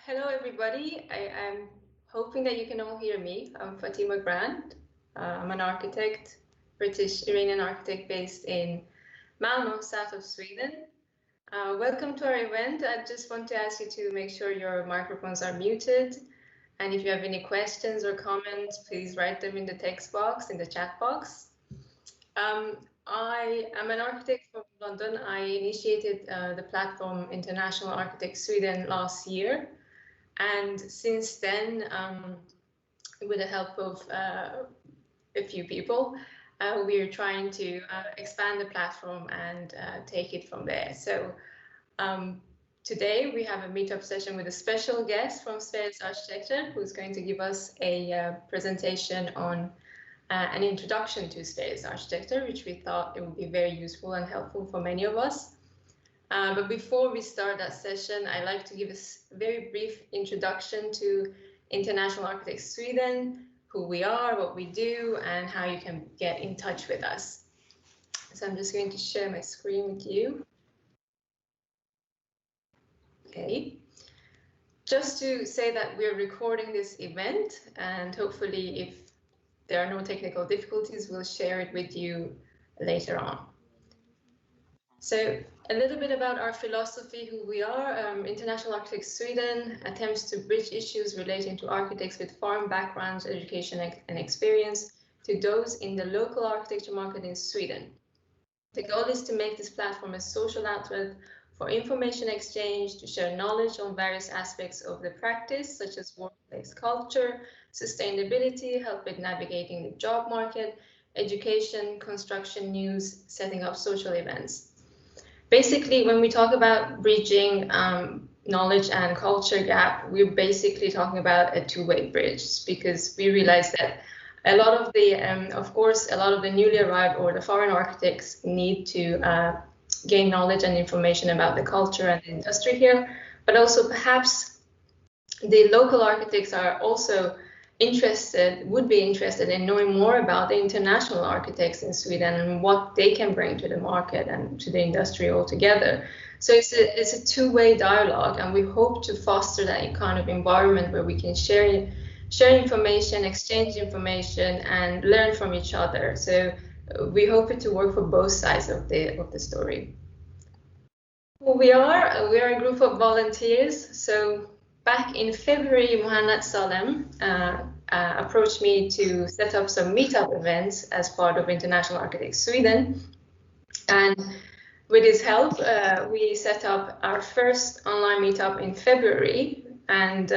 Hello, everybody. I'm hoping that you can all hear me. I'm Fatima Grant. I'm an architect, British Iranian architect based in Malmö, south of Sweden. Welcome to our event. I just want to ask you to make sure your microphones are muted. And if you have any questions or comments, please write them in the text box, in the chat box. I am an architect from London. I initiated the platform International Architects Sweden last year. And since then, with the help of a few people, we're trying to expand the platform and take it from there. So today we have a meetup session with a special guest from Sveriges Arkitekter, who's going to give us a presentation on an introduction to Sveriges Arkitekter, which we thought it would be very useful and helpful for many of us. But before we start that session, I'd like to give a very brief introduction to International Architects Sweden, who we are, what we do, and how you can get in touch with us. So I'm just going to share my screen with you. Okay. Just to say that we're recording this event, and hopefully if there are no technical difficulties, we'll share it with you later on. So a little bit about our philosophy, who we are. International Architects Sweden attempts to bridge issues relating to architects with foreign backgrounds, education, and experience to those in the local architecture market in Sweden. The goal is to make this platform a social outlet for information exchange, to share knowledge on various aspects of the practice, such as workplace culture, sustainability, help with navigating the job market, education, construction news, setting up social events. Basically, when we talk about bridging knowledge and culture gap, we're basically talking about a two-way bridge, because we realize that a lot of the, of course, a lot of the newly arrived or the foreign architects need to gain knowledge and information about the culture and the industry here, but also perhaps the local architects are also would be interested in knowing more about the international architects in Sweden and what they can bring to the market and to the industry altogether. So it's a two-way dialogue, and we hope to foster that kind of environment where we can share information, exchange information, and learn from each other. So we hope it to work for both sides of the story. Who we are a group of volunteers. So back in February, Mohamed Salem approached me to set up some meetup events as part of International Architects Sweden. And with his help, we set up our first online meetup in February. And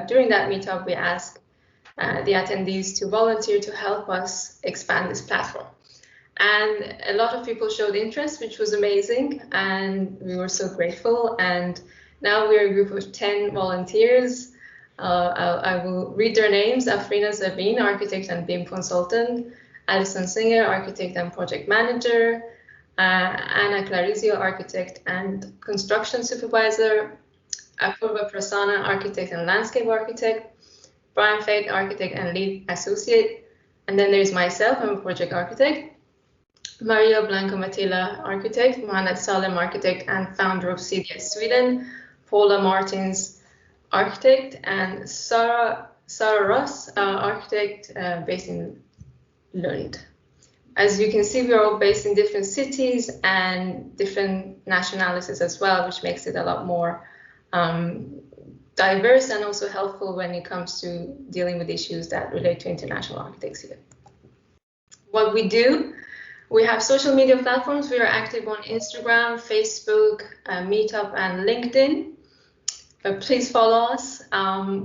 during that meetup, we asked the attendees to volunteer to help us expand this platform. And a lot of people showed interest, which was amazing. And we were so grateful. And now we're a group of 10 volunteers. I will read their names: Afrina Zabin, architect and BIM consultant; Alison Singer, architect and project manager; Anna Clarizio, architect and construction supervisor; Apurva Prasanna, architect and landscape architect; Brian Fate, architect and lead associate; and then there's myself, I'm a project architect; Maria Blanco Matilla, architect; Mohamed Salem, architect and founder of CDS Sweden; Paula Martins, architect; and Sarah Ross, architect based in Lund. As you can see, we are all based in different cities and different nationalities as well, which makes it a lot more diverse and also helpful when it comes to dealing with issues that relate to international architects here. What we do, we have social media platforms. We are active on Instagram, Facebook, Meetup, and LinkedIn. Please follow us.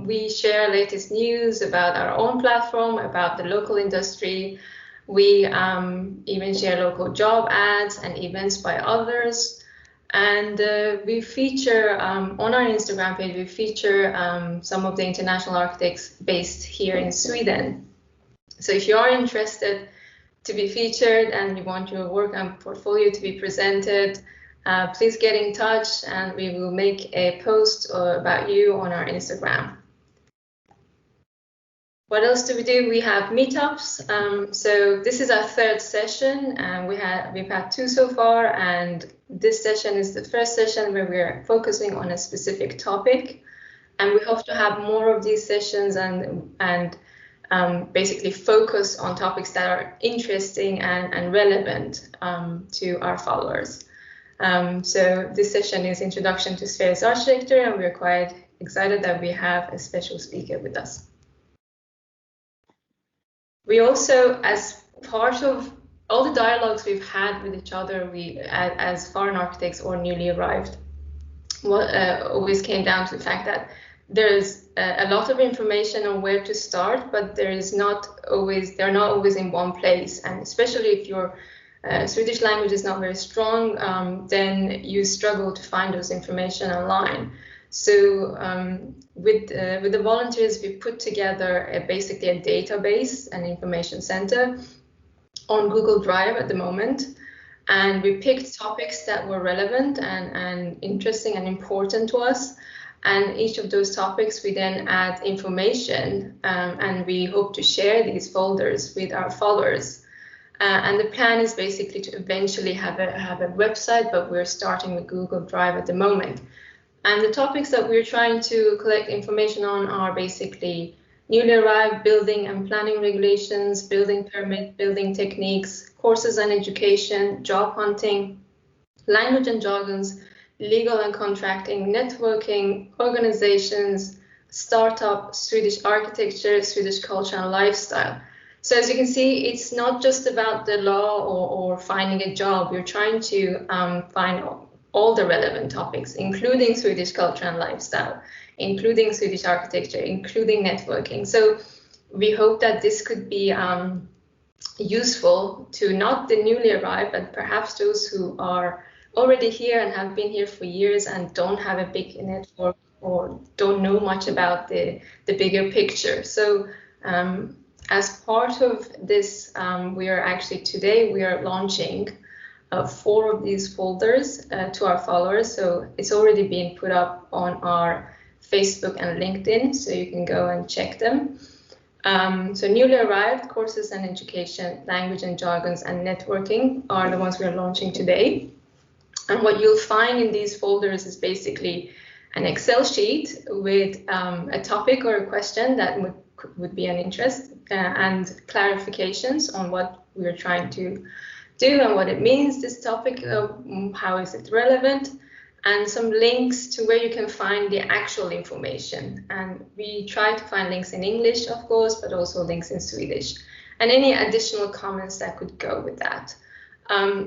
We share latest news about our own platform, about the local industry. We even share local job ads and events by others. And we feature, on our Instagram page, we feature some of the international architects based here in Sweden. So if you are interested to be featured and you want your work and portfolio to be presented, please get in touch and we will make a post about you on our Instagram. What else do? We have meetups. So this is our third session, and we've had two so far, and this session is the first session where we're focusing on a specific topic. And we hope to have more of these sessions and basically focus on topics that are interesting and relevant to our followers. So this session is Introduction to Sveriges Arkitekter, and we're quite excited that we have a special speaker with us. We also, as part of all the dialogues we've had with each other, we, as foreign architects or newly arrived, always came down to the fact that there's a lot of information on where to start, but they're not always in one place. And especially if your Swedish language is not very strong, then you struggle to find those information online. So with the volunteers, we put together basically a database, an information center on Google Drive at the moment. And we picked topics that were relevant and interesting and important to us. And each of those topics, we then add information, and we hope to share these folders with our followers. And the plan is basically to eventually have a website, but we're starting with Google Drive at the moment. And the topics that we're trying to collect information on are basically newly arrived building and planning regulations, building permit, building techniques, courses and education, job hunting, language and jargons, legal and contracting, networking, organizations, startup, Swedish architecture, Swedish culture and lifestyle. So as you can see, it's not just about the law or finding a job. We're trying to find all the relevant topics, including Swedish culture and lifestyle, including Swedish architecture, including networking. So we hope that this could be useful to not the newly arrived, but perhaps those who are already here and have been here for years and don't have a big network or don't know much about the bigger picture. So as part of this, we are launching 4 of these folders to our followers. So it's already been put up on our Facebook and LinkedIn, so you can go and check them. So newly arrived, courses and education, language and jargons, and networking are the ones we are launching today. And what you'll find in these folders is basically an Excel sheet with a topic or a question that would be an interest and clarifications on what we're trying to do and what it means, this topic, how is it relevant, and some links to where you can find the actual information. And we try to find links in English, of course, but also links in Swedish, and any additional comments that could go with that.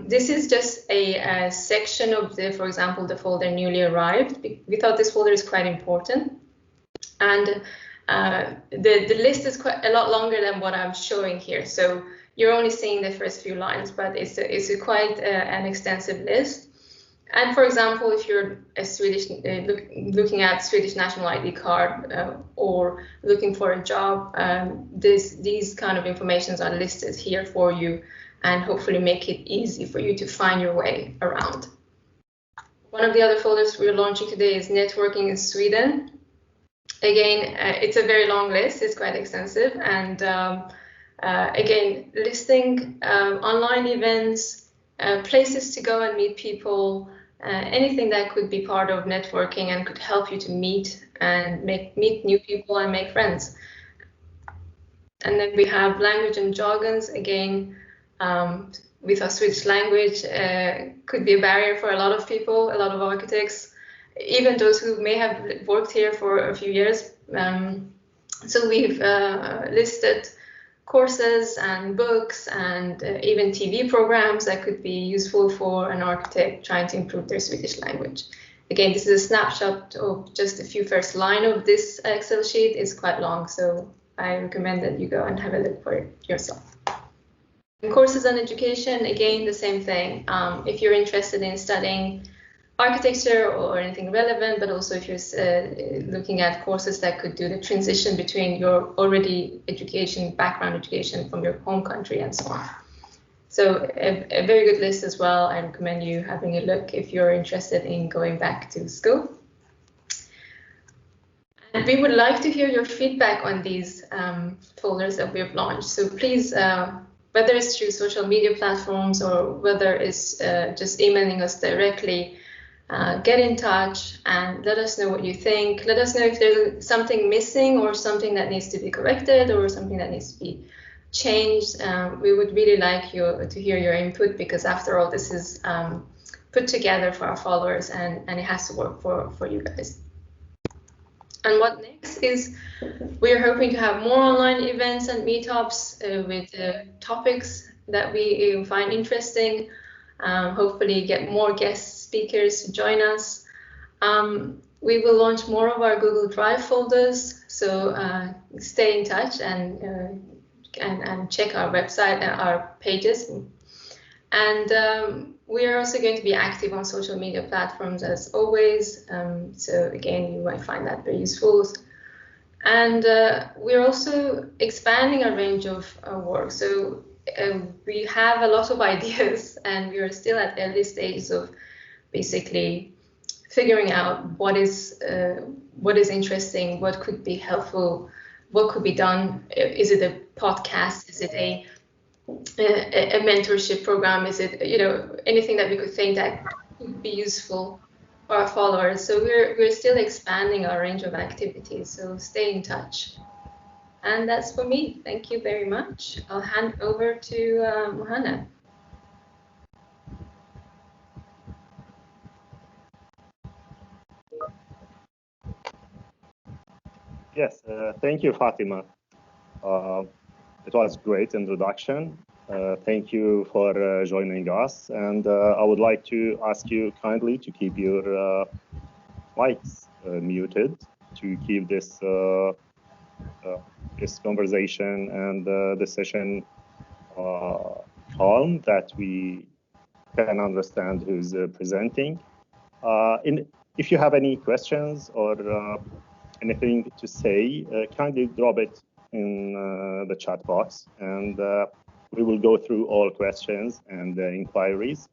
This is just a section of for example, the folder newly arrived. We thought this folder is quite important, and the list is quite a lot longer than what I'm showing here. So you're only seeing the first few lines, but it's quite an extensive list. And for example, if you're a Swedish looking at Swedish national ID card or looking for a job, these kind of informations are listed here for you, and hopefully make it easy for you to find your way around. One of the other folders we're launching today is networking in Sweden. Again, it's a very long list, it's quite extensive, and again, listing online events, places to go and meet people, anything that could be part of networking and could help you to meet meet new people and make friends. And then we have language and jargons. Again, with our Swedish language, could be a barrier for a lot of people, a lot of architects, even those who may have worked here for a few years. So we've listed courses and books and even TV programs that could be useful for an architect trying to improve their Swedish language. Again, this is a snapshot of just a few first line of this Excel sheet. It's quite long, so I recommend that you go and have a look for it yourself. In courses and education, again, the same thing. If you're interested in studying architecture or anything relevant, but also if you're looking at courses that could do the transition between your already background education from your home country and so on. So a very good list as well. I recommend you having a look if you're interested in going back to school. And we would like to hear your feedback on these folders that we have launched. So please, whether it's through social media platforms or whether it's just emailing us directly, Get in touch and let us know what you think. Let us know if there's something missing or something that needs to be corrected or something that needs to be changed. We would really like to hear your input, because after all, this is put together for our followers, and it has to work for you guys. And what next is, we're hoping to have more online events and meetups with topics that we find interesting. Hopefully get more guest speakers to join us. We will launch more of our Google Drive folders, so stay in touch and check our website and our pages. And we are also going to be active on social media platforms as always. So again, you might find that very useful. And we're also expanding our range of work. So we have a lot of ideas, and we are still at early stages of basically figuring out what is interesting, what could be helpful, what could be done. Is it a podcast? Is it a mentorship program? Is it, you know, anything that we could think that could be useful for our followers? So we're still expanding our range of activities. So stay in touch. And that's for me. Thank you very much. I'll hand over to Muhanna. Yes, thank you, Fatima. It was a great introduction. Thank you for joining us. And I would like to ask you kindly to keep your mics muted, to keep this this conversation and the session calm, that we can understand who's presenting. If you have any questions or anything to say, kindly drop it in the chat box, and we will go through all questions and inquiries.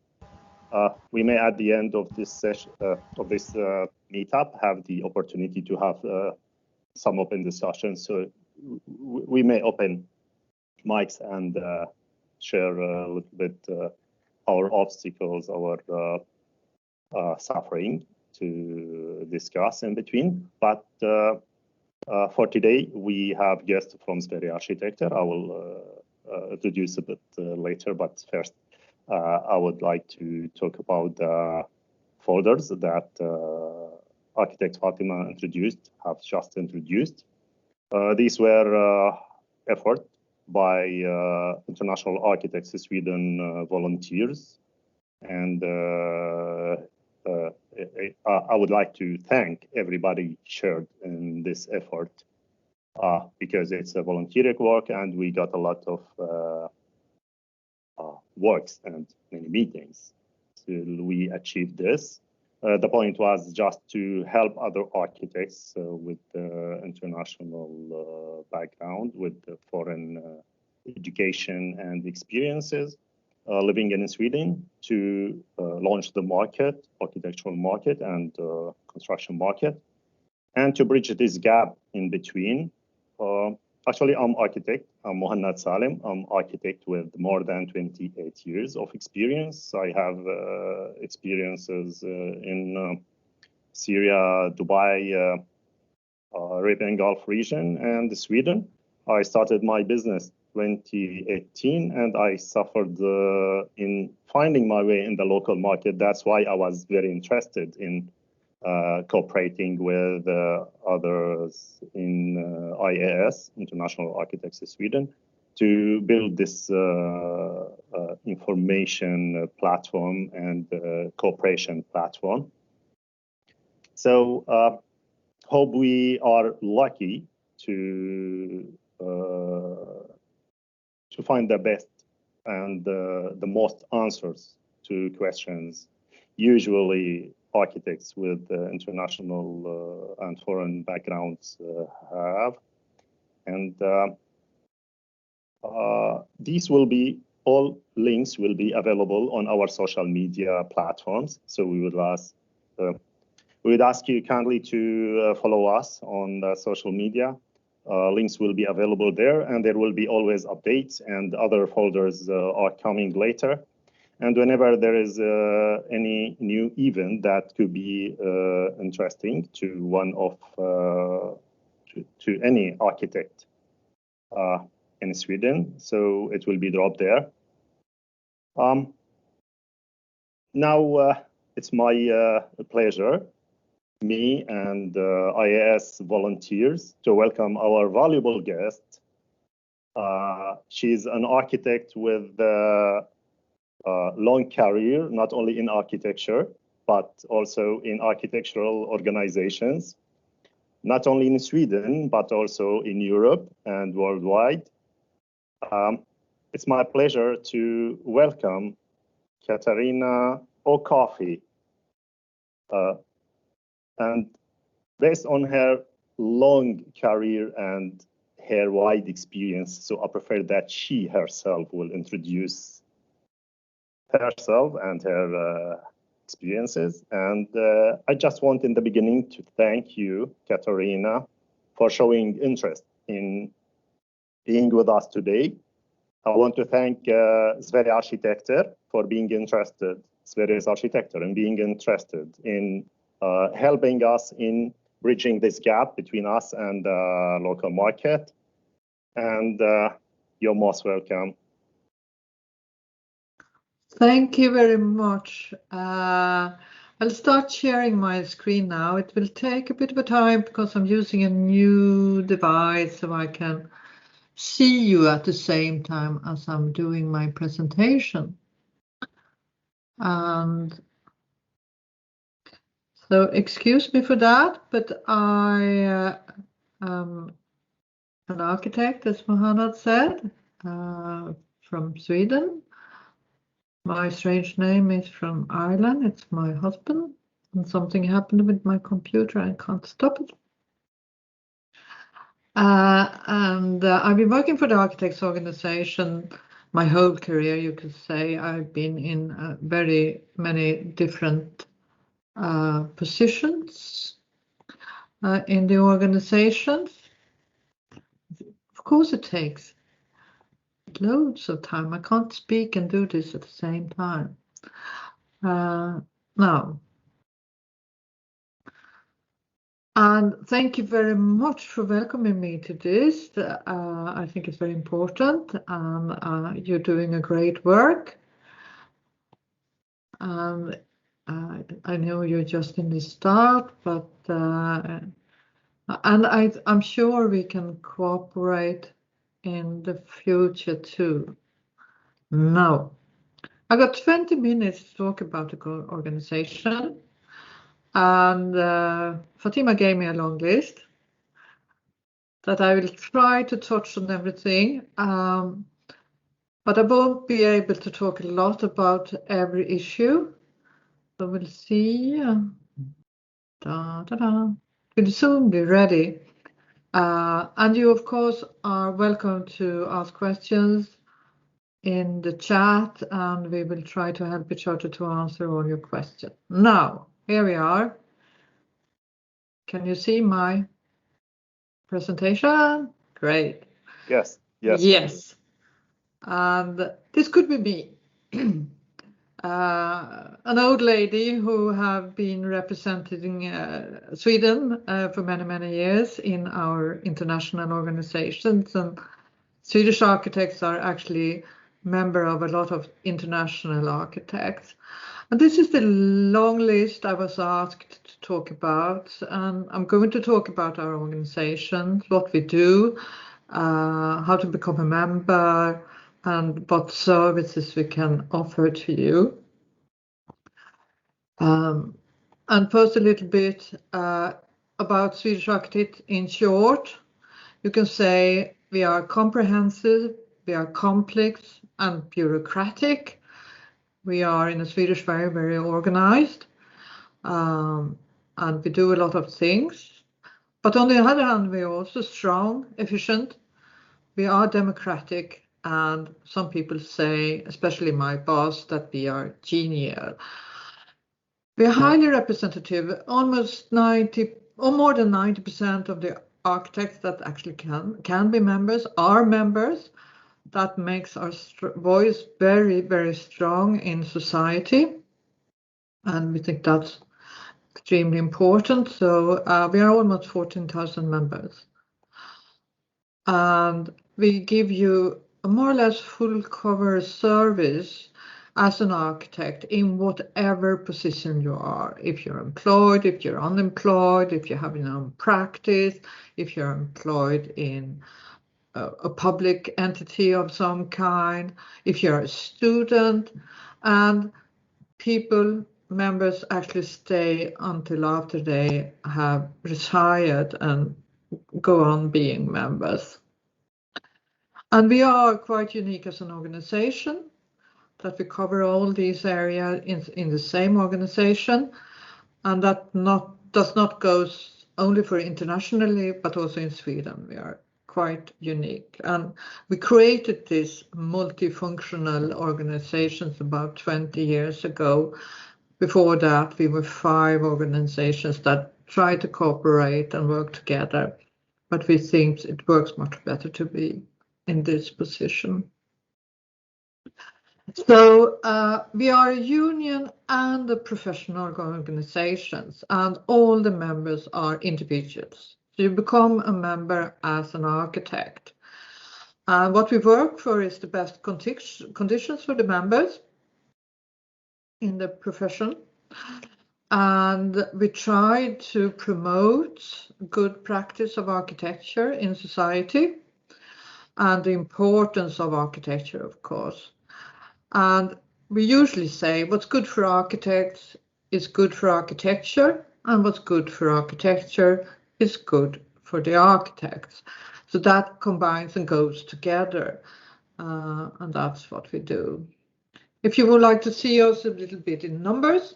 We may, at the end of this session, of this meetup, have the opportunity to have some open discussions. So we may open mics and share a little bit our obstacles, our suffering to discuss in between. But for today, we have guests from Sveriges Arkitekter. I will introduce a bit later, but first, I would like to talk about the folders that architect Fatima have just introduced. These were effort by International Architects Sweden volunteers, and I would like to thank everybody shared in this effort, because it's a volunteer work, and we got a lot of works and many meetings till we achieved this. The point was just to help other architects with international background, with foreign education and experiences, living in Sweden, to launch the market, architectural market and construction market, and to bridge this gap in between. Actually, I'm architect. I'm Mohammad Salim. I'm architect with more than 28 years of experience. I have experiences in Syria, Dubai, Arabian Gulf region, and Sweden. I started my business 2018, and I suffered in finding my way in the local market. That's why I was very interested in cooperating with others in IAS, International Architects of Sweden, to build this information platform and cooperation platform. So hope we are lucky to find the best and the most answers to questions usually architects with international and foreign backgrounds have. And these will be, all links will be available on our social media platforms. So we would ask you kindly to follow us on the social media. Links will be available there, and there will be always updates, and other folders are coming later. And whenever there is any new event that could be interesting to one of to any architect in Sweden, so it will be dropped there. Now it's my pleasure, me and IAS volunteers, to welcome our valuable guest. She's an architect with long career, not only in architecture, but also in architectural organizations, not only in Sweden, but also in Europe and worldwide. It's my pleasure to welcome Katarina O Cofaigh. And based on her long career and her wide experience, so I prefer that she herself will introduce herself and her experiences. And I just want in the beginning to thank you, Katarina, for showing interest in being with us today. I want to thank Sveriges Arkitekter for being interested, Sveriges Arkitekter, and being interested in helping us in bridging this gap between us and the local market. And you're most welcome. Thank you very much. I'll start sharing my screen now. It will take a bit of a time because I'm using a new device so I can see you at the same time as I'm doing my presentation. And so excuse me for that, but I am an architect, as Mohanad said, from Sweden. My strange name is from Ireland. It's my husband, and something happened with my computer. I can't stop it. I've been working for the Architects Organization my whole career, you could say. I've been in very many different positions in the organization. Of course, it takes loads of time. I can't speak and do this at the same time. Now, and thank you very much for welcoming me to this. I think it's very important, and you're doing a great work. I know you're just in the start, but and I'm sure we can cooperate in the future too. Now, I got 20 minutes to talk about the organization, and Fatima gave me a long list that I will try to touch on everything, but I won't be able to talk a lot about every issue. So we'll see. Will soon be ready. And you, of course, are welcome to ask questions in the chat, and we will try to help each other to answer all your questions. Now, here we are. Can you see my presentation? Great. Yes, yes. Yes. And this could be me. An old lady who have been representing Sweden for many, many years in our international organizations, and Swedish architects are actually member of a lot of international architects. And this is the long list I was asked to talk about, and I'm going to talk about our organization, what we do, how to become a member, and what services we can offer to you. And first a little bit about Swedish Architects in short. You can say we are comprehensive, we are complex and bureaucratic. We are in Swedish very, very organized, and we do a lot of things. But on the other hand, we are also strong, efficient. We are democratic, and some people say, especially my boss, that we are genial. We are highly representative. Almost 90 or more than 90% of the architects that actually can be members are members. that makes our voice very, very strong in society. And we think that's extremely important. So we are almost 14,000 members. And we give you a more or less full cover service as an architect in whatever position you are. If you're employed, if you're unemployed, if you have your own practice, if you're employed in a public entity of some kind, if you're a student, and members actually stay until after they have retired and go on being members. And we are quite unique as an organization that we cover all these areas in the same organization, and that does not go only for internationally, but also in Sweden. We are quite unique. And we created this multifunctional organizations about 20 years ago. Before that, we were 5 organizations that try to cooperate and work together. But we think it works much better to be in this position. So we are a union and a professional organizations, and all the members are individuals. So you become a member as an architect. And what we work for is the best conditions for the members in the profession. And we try to promote good practice of architecture in society and the importance of architecture, of course. And we usually say what's good for architects is good for architecture, and what's good for architecture is good for the architects. So that combines and goes together, and that's what we do. If you would like to see us a little bit in numbers,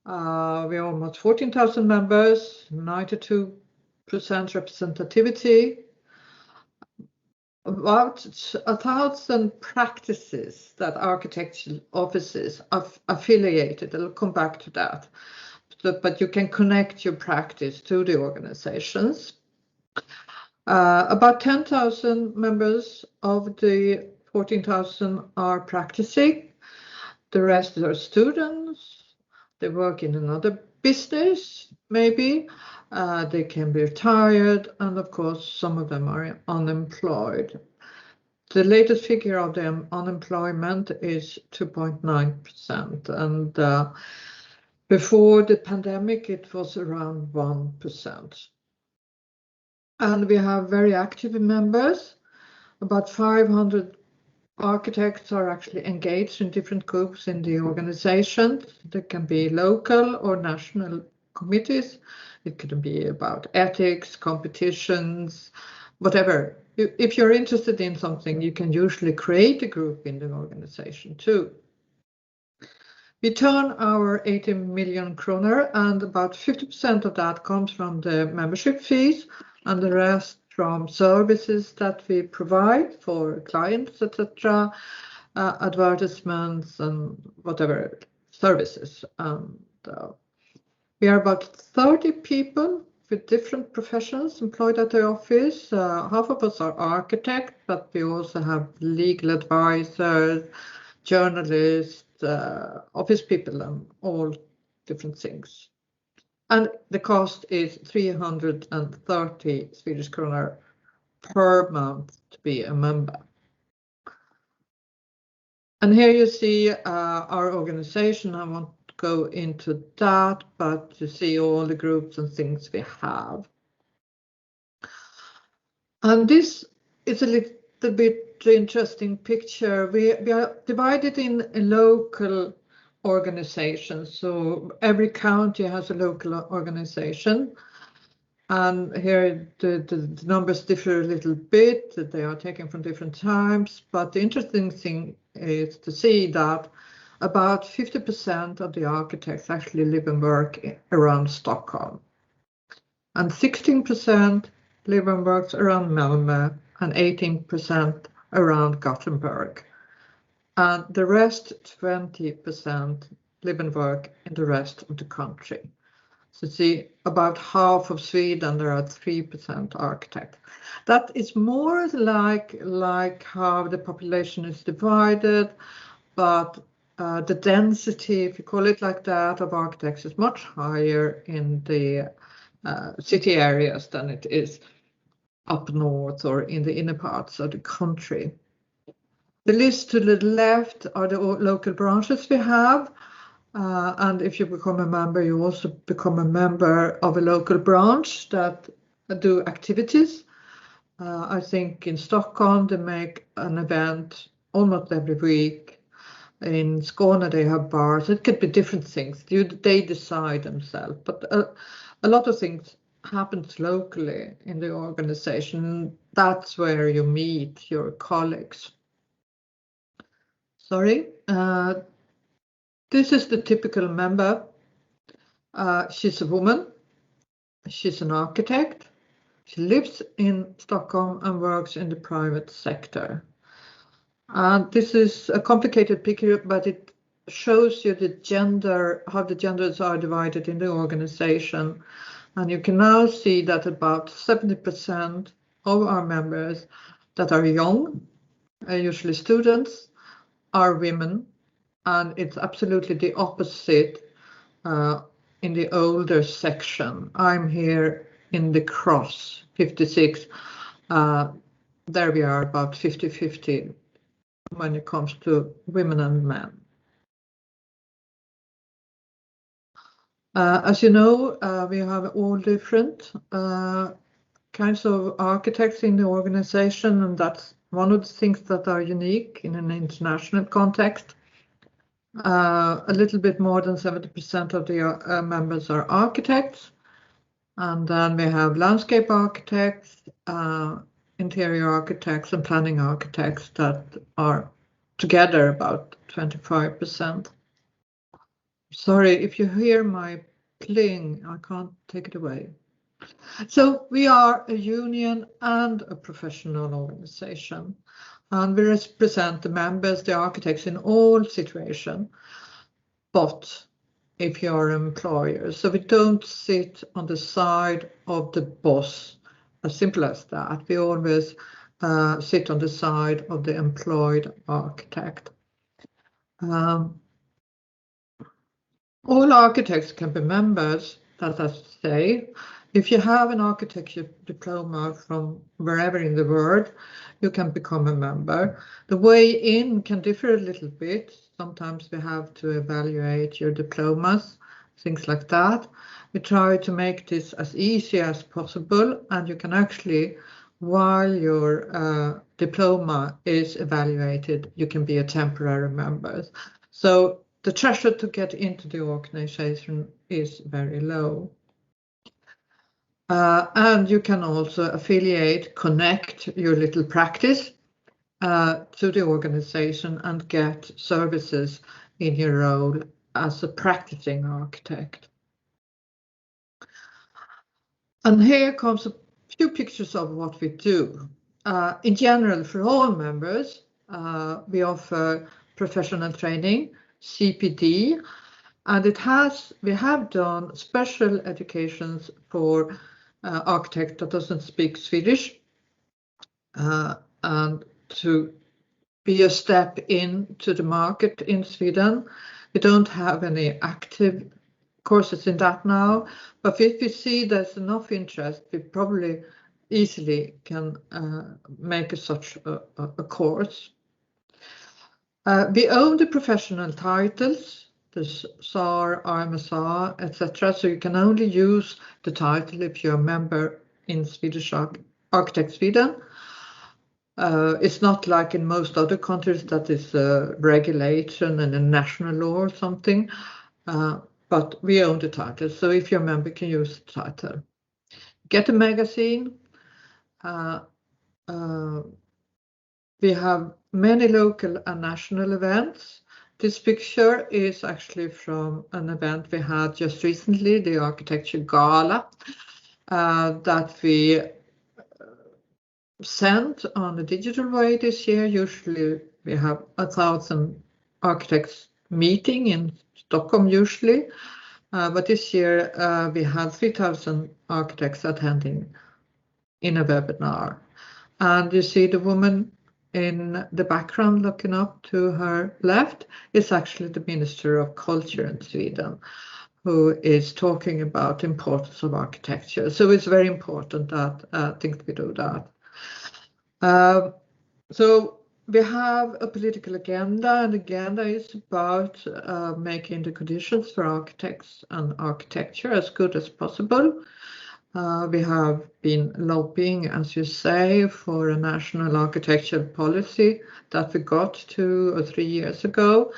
we are almost 14,000 members, 92% representativity, about 1,000 practices that architectural offices are affiliated. I'll come back to that. But you can connect your practice to the organizations. About 10,000 members of the 14,000 are practicing. The rest are students. They work in another business, maybe. They can be retired, and of course, some of them are unemployed. The latest figure of the unemployment is 2.9%, and before the pandemic, it was around 1%. And we have very active members. About 500 architects are actually engaged in different groups in the organization. There can be local or national committees. It could be about ethics, competitions, whatever. If you're interested in something, you can usually create a group in the organization too. We turn our 80 million kroner, and about 50% of that comes from the membership fees, and the rest from services that we provide for clients, etc., advertisements and whatever services. We are about 30 people with different professions employed at the office. Half of us are architects, but we also have legal advisors, journalists, office people, and all different things. And the cost is 330 Swedish kronor per month to be a member. And here you see our organization. I won't go into that, but you see all the groups and things we have. And this is a little bit interesting picture. We are divided in local organizations. So every county has a local organization. And here the numbers differ a little bit. They are taken from different times. But the interesting thing is to see that about 50% of the architects actually live and work around Stockholm. And 16% live and work around Malmö, and 18% around Gothenburg. And the rest, 20%, live and work in the rest of the country. So see, about half of Sweden, there are 3% architects. That is more like how the population is divided, but the density, if you call it like that, of architects is much higher in the city areas than it is up north or in the inner parts of the country. The list to the left are the local branches we have. And if you become a member, you also become a member of a local branch that do activities. I think in Stockholm, they make an event almost every week. In Skåne, they have bars. It could be different things. They decide themselves. But a lot of things happens locally in the organization. That's where you meet your colleagues. Sorry. This is the typical member. She's a woman. She's an architect. She lives in Stockholm and works in the private sector. And this is a complicated picture, but it shows you the gender, how the genders are divided in the organization. And you can now see that about 70% of our members that are young, usually students, are women. And it's absolutely the opposite in the older section. I'm here in the cross, 56. There we are about 50-50 when it comes to women and men. As you know, we have all different kinds of architects in the organization, and that's one of the things that are unique in an international context. A little bit more than 70% of the members are architects. And then we have landscape architects, interior architects, and planning architects that are together about 25%. Sorry, if you hear my pling, I can't take it away. So we are a union and a professional organization, and we represent the members, the architects in all situations, but if you're an employer. So we don't sit on the side of the boss, as simple as that. We always sit on the side of the employed architect. All architects can be members, that is to say. If you have an architecture diploma from wherever in the world, you can become a member. The way in can differ a little bit. Sometimes we have to evaluate your diplomas, things like that. We try to make this as easy as possible, and you can actually, while your diploma is evaluated, you can be a temporary member. So the threshold to get into the organization is very low. And you can also affiliate, connect your little practice to the organization and get services in your role as a practicing architect. And here comes a few pictures of what we do. In general, for all members, we offer professional training, CPD, and we have done special educations for architect that doesn't speak Swedish, and to be a step into the market in Sweden. We don't have any active courses in that now, but if we see there's enough interest, we probably easily can make such a course. We own the professional titles, the SAR, RMSA, etc. So you can only use the title if you're a member in Swedish Architect Sweden. It's not like in most other countries that is a regulation and a national law or something, but we own the title. So if you're a member, you can use the title. Get a magazine. We have many local and national events. This picture is actually from an event we had just recently, the Architecture Gala, that we sent on a digital way this year. Usually we have 1,000 architects meeting in Stockholm usually, But this year we had 3,000 architects attending in a webinar. And you see the woman in the background looking up to her left is actually the Minister of Culture in Sweden, who is talking about the importance of architecture. So it's very important that I think we do that. So we have a political agenda, and the agenda is about making the conditions for architects and architecture as good as possible. We have been lobbying, as you say, for a national architectural policy that we got 2 or 3 years ago,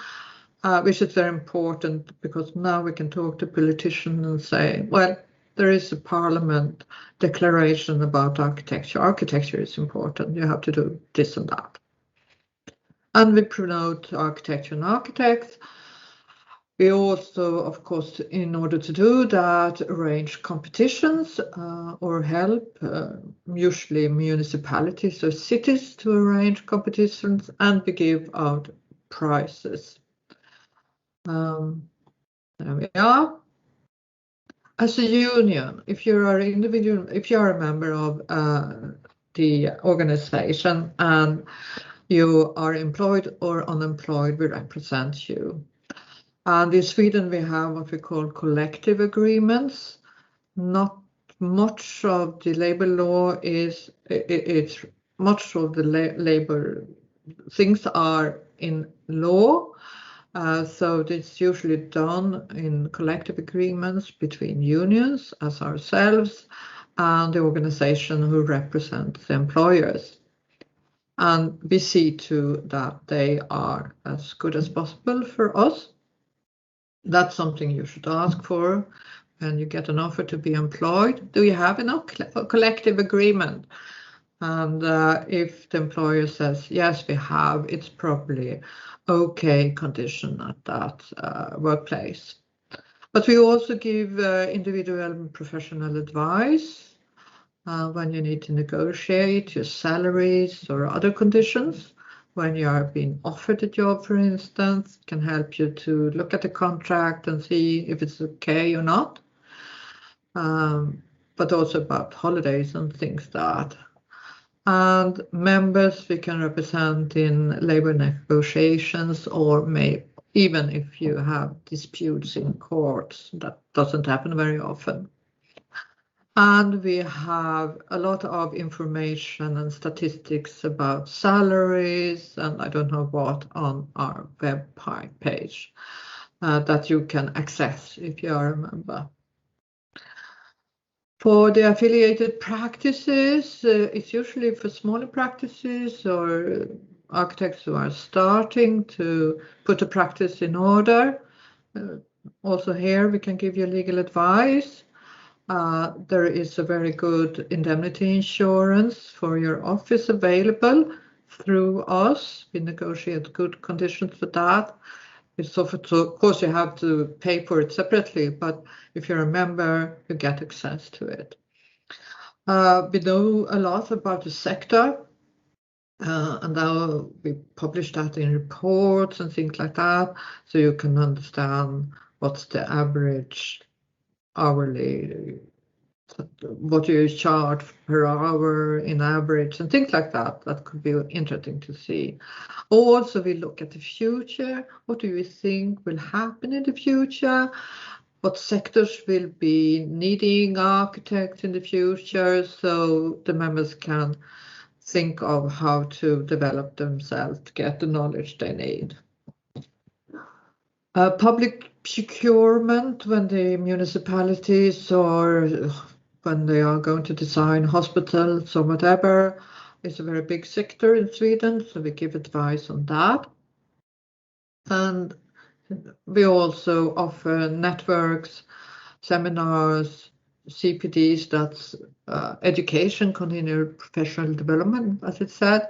which is very important because now we can talk to politicians and say, well, there is a parliament declaration about architecture. Architecture is important. You have to do this and that. And we promote architecture and architects. We also, of course, in order to do that, arrange competitions or help, usually municipalities or cities to arrange competitions, and we give out prizes. There we are. As a union, if you are individual, if you are a member of the organization and you are employed or unemployed, we represent you. And in Sweden, we have what we call collective agreements. Not much of the labor law is, it's much of the labor things are in law. So it's usually done in collective agreements between unions as ourselves and the organization who represents the employers. And we see to that they are as good as possible for us. That's something you should ask for when you get an offer to be employed. Do you have a collective agreement? And if the employer says, yes, we have, it's probably okay condition at that workplace. But we also give individual and professional advice when you need to negotiate your salaries or other conditions. When you are being offered a job, for instance, can help you to look at the contract and see if it's okay or not. But also about holidays and things like that. And members we can represent in labor negotiations, or even if you have disputes in courts. That doesn't happen very often. And we have a lot of information and statistics about salaries and I don't know what on our web page that you can access if you are a member. For the affiliated practices, it's usually for smaller practices or architects who are starting to put a practice in order. Also here we can give you legal advice. There is a very good indemnity insurance for your office available through us. We negotiate good conditions for that. So of course you have to pay for it separately, but if you're a member, you get access to it. We know a lot about the sector, and now we publish that in reports and things like that, so you can understand what's the average hourly, what you charge per hour in average and things like that. That could be interesting to see. Also, we look at the future. What do you think will happen in the future? What sectors will be needing architects in the future? So the members can think of how to develop themselves to get the knowledge they need. Public procurement, when the municipalities or when they are going to design hospitals or whatever, is a very big sector in Sweden, so we give advice on that. And we also offer networks, seminars, CPDs, that's education, continued professional development, as it said,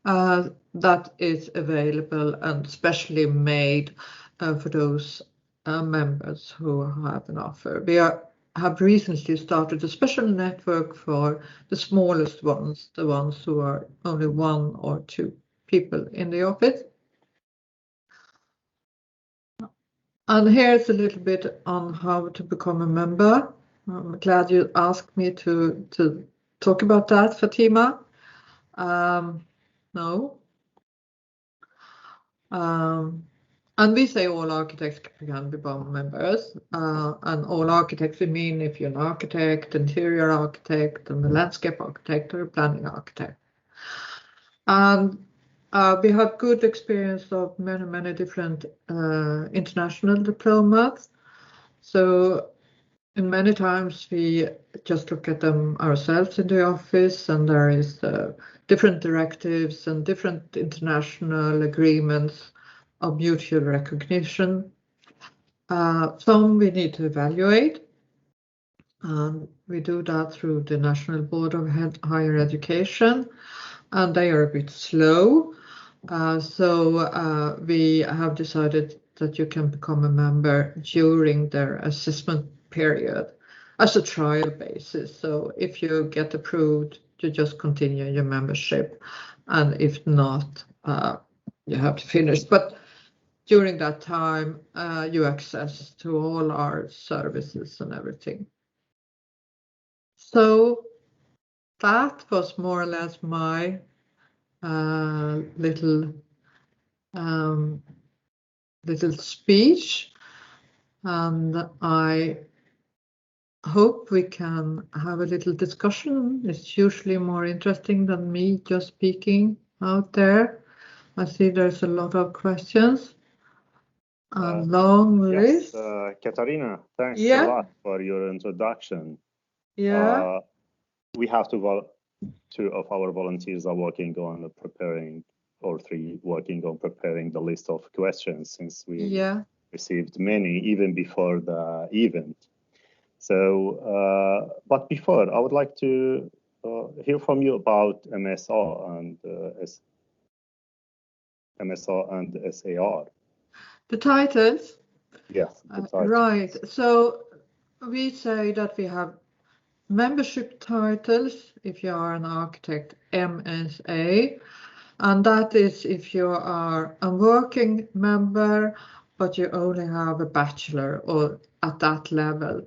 that is available and specially made for those members who have an offer. We have recently started a special network for the smallest ones, the ones who are only 1 or 2 people in the office. And here's a little bit on how to become a member. I'm glad you asked me to talk about that, Fatima. No. And we say all architects can become members. And all architects, we mean if you're an architect, interior architect, and a landscape architect, or a planning architect. And we have good experience of many different international diplomas. So in many times we just look at them ourselves in the office, and there is different directives and different international agreements of mutual recognition. Some we need to evaluate. We do that through the National Board of Higher Education, and they are a bit slow. So we have decided that you can become a member during their assessment period as a trial basis. So if you get approved, you just continue your membership, and if not, you have to finish. But during that time, you access to all our services and everything. So that was more or less my little speech, and I hope we can have a little discussion. It's usually more interesting than me just speaking out there. I see there's a lot of questions. And long list. Yes, Katarina, thanks a lot for your introduction. Yeah. We have two of our volunteers are working on preparing, or three working on preparing the list of questions, since we received many even before the event. So, but before, I would like to hear from you about MSR and SAR. The titles? Yes, the titles. Right. So we say that we have membership titles if you are an architect, MSA, and that is if you are a working member but you only have a bachelor or at that level.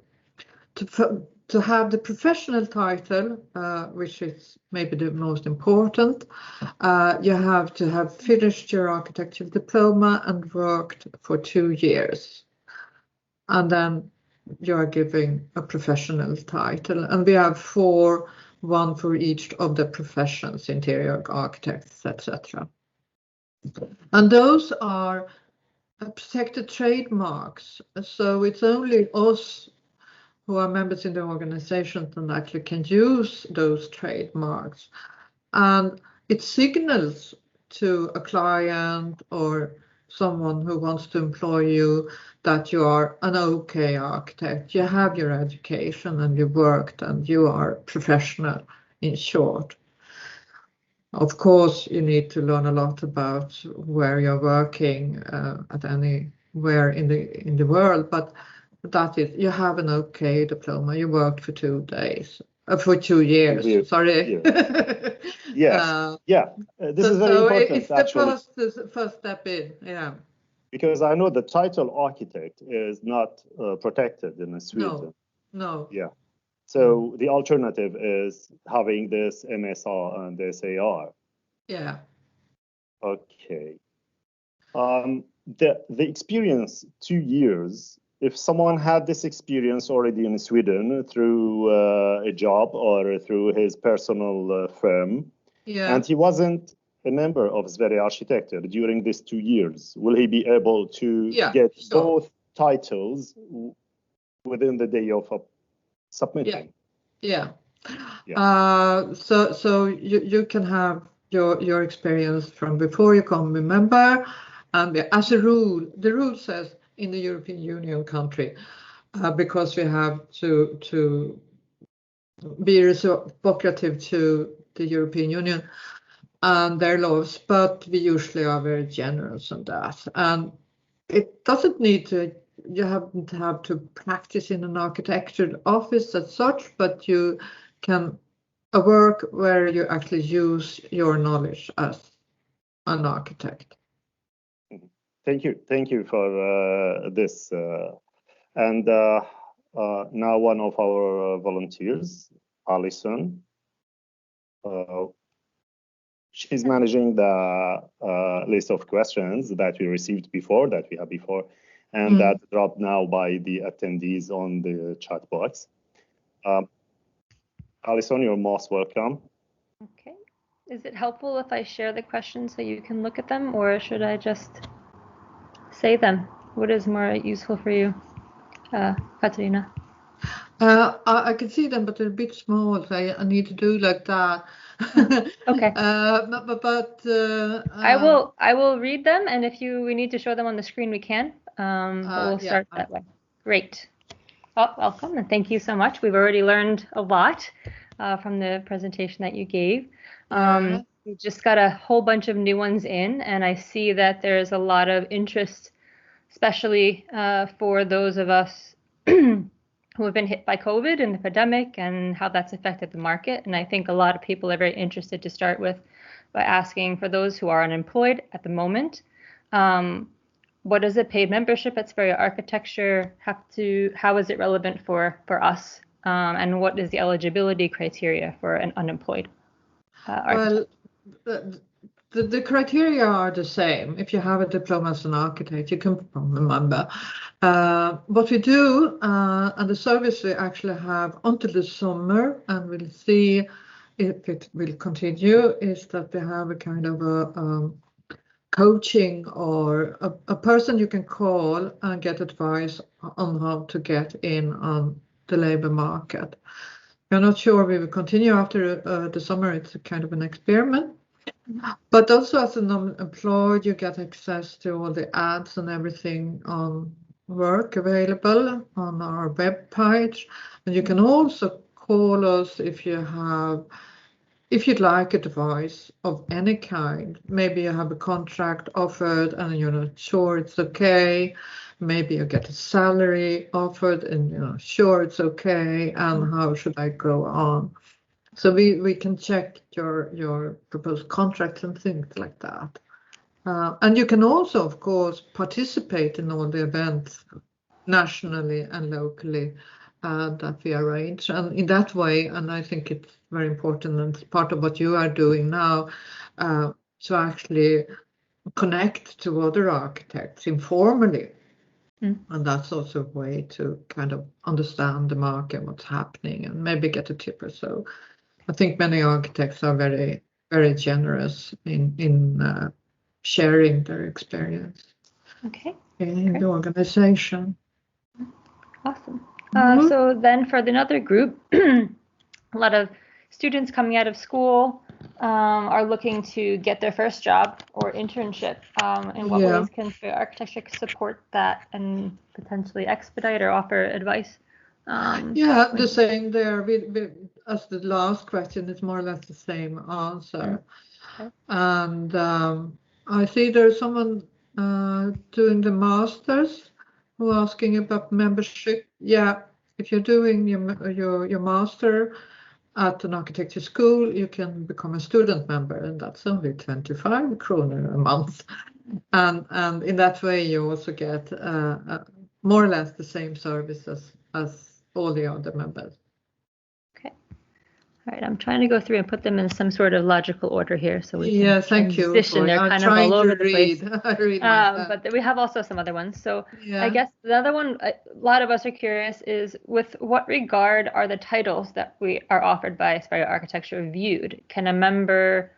To have the professional title, which is maybe the most important, you have to have finished your architecture diploma and worked for 2 years. And then you are given a professional title. And we have 4, one for each of the professions, interior architects, etc. And those are protected trademarks. So it's only us who are members in the organization and actually can use those trademarks. And it signals to a client or someone who wants to employ you that you are an okay architect. You have your education and you worked and you are professional, in short. Of course, you need to learn a lot about where you're working at anywhere in the world, but that is, you have an okay diploma. You worked for 2 days, for 2 years. Sorry. Yes. This is very important. It's the first step in. Yeah. Because I know the title architect is not protected in Sweden. No. Yeah. So the alternative is having this MSR and SAR. Yeah. Okay. The experience, 2 years. If someone had this experience already in Sweden through a job or through his personal firm, and he wasn't a member of Sveriges Arkitekter during these 2 years, will he be able to get both titles within the day of submitting? So you can have your experience from before you become a member, and as a rule, the rule says in the European Union country, because we have to be reciprocative to the European Union and their laws, but we usually are very generous on that. And it doesn't need to, you haven't have to practice in an architecture office as such, but you can work where you actually use your knowledge as an architect. Thank you for this. And now one of our volunteers, Alison, she's managing the list of questions that we received before, and that dropped now by the attendees on the chat box. Alison, you're most welcome. Okay. Is it helpful if I share the questions so you can look at them, or should I just say them? What is more useful for you, Katarina? I can see them, but they're a bit small, so I need to do like that. Okay. I will read them, and if we need to show them on the screen, we can. But we'll start that way. Great. Well, welcome, and thank you so much. We've already learned a lot from the presentation that you gave. We just got a whole bunch of new ones in, and I see that there's a lot of interest, especially for those of us who have been hit by COVID and the pandemic and how that's affected the market. And I think a lot of people are very interested to start with by asking, for those who are unemployed at the moment, what is a paid membership at Sveriges Arkitekter? How is it relevant for us? And what is the eligibility criteria for an unemployed architect? Well, the criteria are the same. If you have a diploma as an architect, you can become a member. What we do, and the service we actually have until the summer, and we'll see if it will continue, is that we have a kind of a coaching or a person you can call and get advice on how to get in on the labor market. We're not sure we will continue after the summer. It's a kind of an experiment. But also as an unemployed, you get access to all the ads and everything on work available on our web page. And you can also call us if you'd like advice of any kind. Maybe you have a contract offered and you're not sure it's okay. Maybe you get a salary offered and you're not sure it's okay. And how should I go on? So we can check your proposed contracts and things like that. And you can also, of course, participate in all the events nationally and locally that we arrange. And in that way, and I think it's very important, and it's part of what you are doing now, to actually connect to other architects informally. And that's also a way to kind of understand the market, what's happening, and maybe get a tip or so. I think many architects are very, very generous in sharing their experience in the organization. Awesome. So then for another group, a lot of students coming out of school are looking to get their first job or internship. In what ways can Sveriges Arkitekter support that and potentially expedite or offer advice? The same there. As the last question, it's more or less the same answer. And I see there's someone doing the masters who asking about membership. Yeah, if you're doing your master at an architecture school, you can become a student member, and that's only 25 kronor a month. And in that way, you also get more or less the same services as all the other members. Okay. All right. I'm trying to go through and put them in some sort of logical order here, so we can transition. They're kind of all over the place. But we have also some other ones. So I guess the other one, a lot of us are curious, is with what regard are the titles that we are offered by Sveriges Arkitekter viewed? Can a member,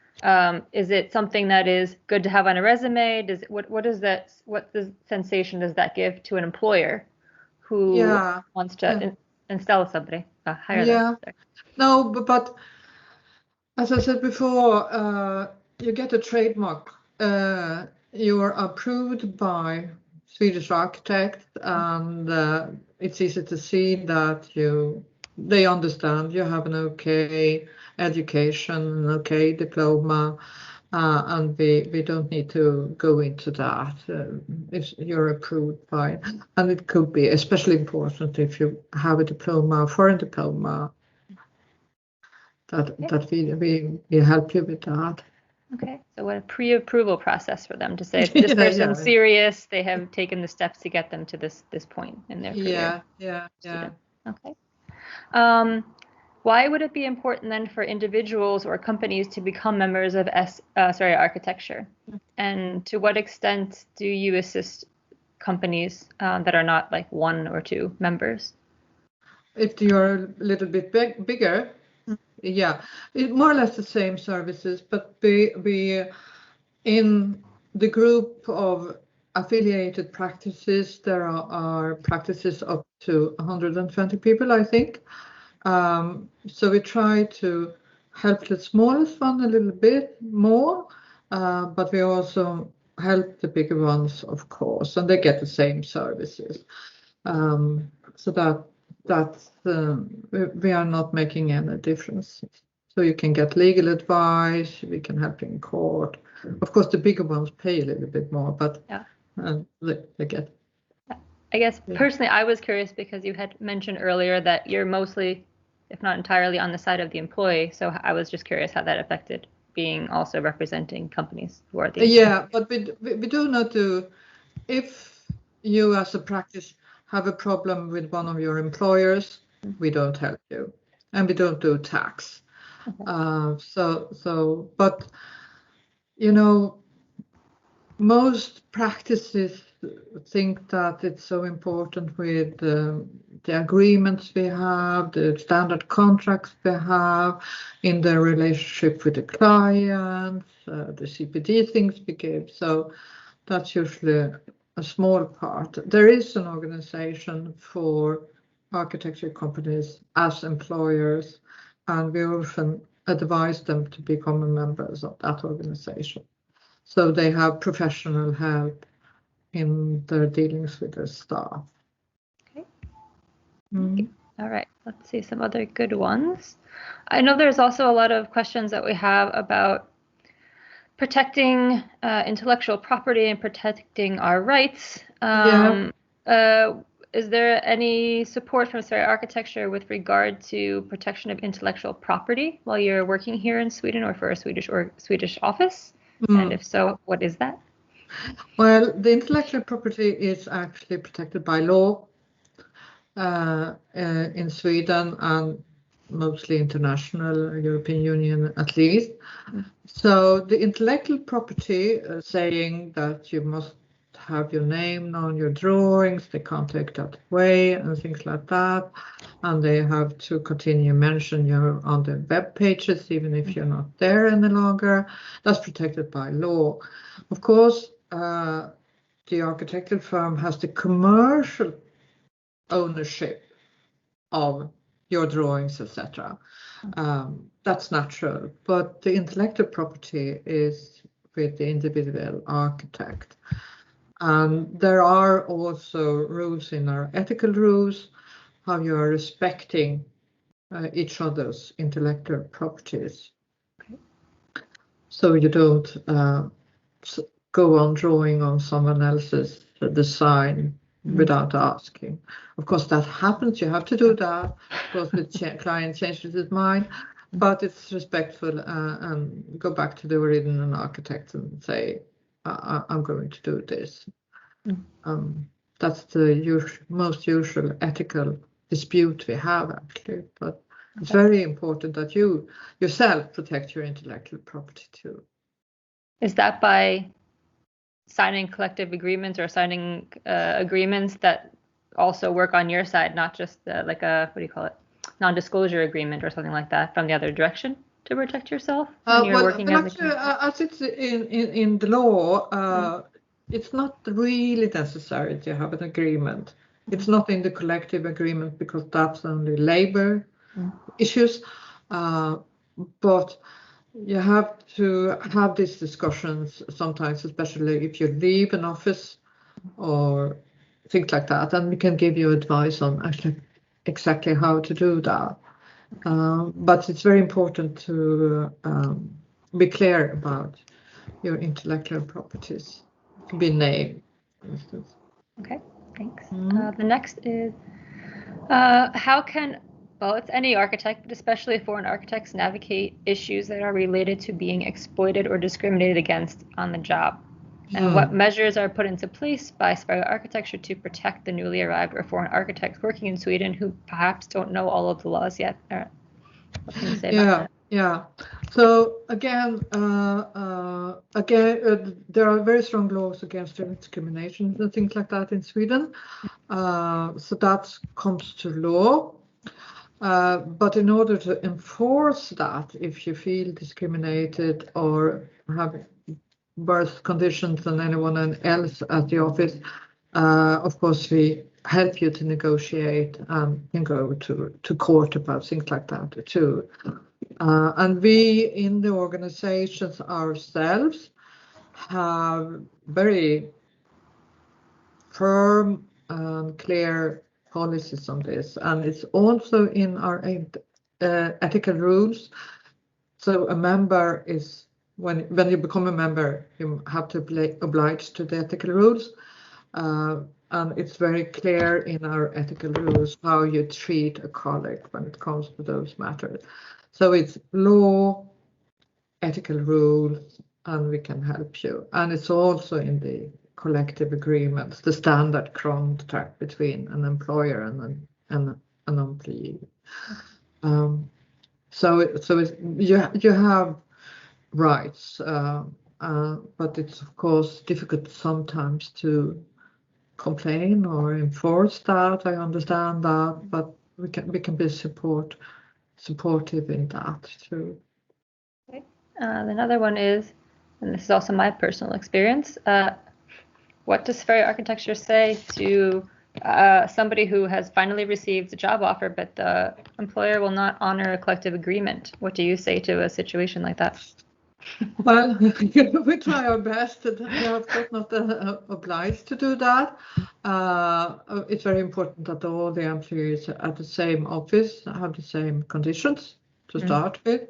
is it something that is good to have on a resume? What is that? What the sensation does that give to an employer who wants to install somebody, hire them? No, but as I said before, you get a trademark. You are approved by Swedish architects, and it's easy to see that they understand you have an okay education, an okay diploma, and we don't need to go into that. If you're approved by, and it could be especially important if you have a diploma, a foreign diploma, that we help you with that. Okay, so what a pre-approval process for them to say this person's serious. They have taken the steps to get them to this point in their career. Yeah. Okay. Why would it be important then for individuals or companies to become members of architecture? And to what extent do you assist companies that are not like 1 or 2 members? If you're a little bit bigger, it's more or less the same services, but we in the group of affiliated practices, there are practices up to 120 people, I think. So we try to help the smallest one a little bit more, but we also help the bigger ones, of course, and they get the same services. So that we are not making any difference. So you can get legal advice, we can help you in court. Of course, the bigger ones pay a little bit more, but they get. I guess personally, I was curious because you had mentioned earlier that you're mostly, if not entirely, on the side of the employee. So I was just curious how that affected being also representing companies who are the employee. But we do not do, if you as a practice have a problem with one of your employers, we don't help you, and we don't do tax. Okay. But most practices think that it's so important with the agreements we have, the standard contracts we have, in the relationship with the clients, the CPD things we give. So that's usually a small part. There is an organization for architecture companies as employers, and we often advise them to become members of that organization. So they have professional help in their dealings with their staff. Okay. All right, let's see some other good ones. I know there's also a lot of questions that we have about protecting intellectual property and protecting our rights. Is there any support from Sveriges Arkitekter with regard to protection of intellectual property while you're working here in Sweden or for a Swedish office? And if so, what is that? Well, the intellectual property is actually protected by law in Sweden and mostly international, European Union at least. So the intellectual property saying that you must have your name on your drawings, they can't take that away and things like that. And they have to continue mention you on the web pages, even if you're not there any longer. That's protected by law. Of course, the architectural firm has the commercial ownership of your drawings, etc. That's natural, but the intellectual property is with the individual architect. And there are also rules in our ethical rules, how you are respecting each other's intellectual properties. Okay. So you don't go on drawing on someone else's design without asking. Of course, that happens. You have to do that. Of course, the client changes his mind, but it's respectful and go back to the original architect and say, I'm going to do this. That's the most usual ethical dispute we have, actually. But it's very important that you yourself protect your intellectual property too. Is that by signing collective agreements or signing agreements that also work on your side, not just like a, what do you call it, non-disclosure agreement or something like that from the other direction to protect yourself when you're working as it's in the law, it's not really necessary to have an agreement. It's not in the collective agreement because that's only labor issues, but you have to have these discussions sometimes, especially if you leave an office or things like that, and we can give you advice on actually exactly how to do that. But it's very important to be clear about your intellectual properties, to be named, for instance. Okay, thanks. The next is, how can Well, it's any architect, but especially foreign architects navigate issues that are related to being exploited or discriminated against on the job. And what measures are put into place by Sveriges Arkitekter to protect the newly arrived or foreign architects working in Sweden who perhaps don't know all of the laws yet? What can you say about that? Yeah. So again, there are very strong laws against discrimination and things like that in Sweden. So that comes to law. But in order to enforce that, if you feel discriminated or have worse conditions than anyone else at the office, of course we help you to negotiate and can go to court about things like that too. And we in the organizations ourselves have very firm and clear policies on this, and it's also in our ethical rules. So a member is, when you become a member, you have to oblige to the ethical rules, and it's very clear in our ethical rules how you treat a colleague when it comes to those matters. So it's law, ethical rules, and we can help you. And it's also in the collective agreements, the standard contract between an employer and an employee. So you have rights, but it's of course difficult sometimes to complain or enforce that. I understand that, but we can be supportive in that too. Okay. Another one is, and this is also my personal experience, what does Sveriges Arkitekter say to somebody who has finally received a job offer, but the employer will not honor a collective agreement? What do you say to a situation like that? Well, we try our best. We are of course not obliged to do that. It's very important that all the employees at the same office have the same conditions to start with,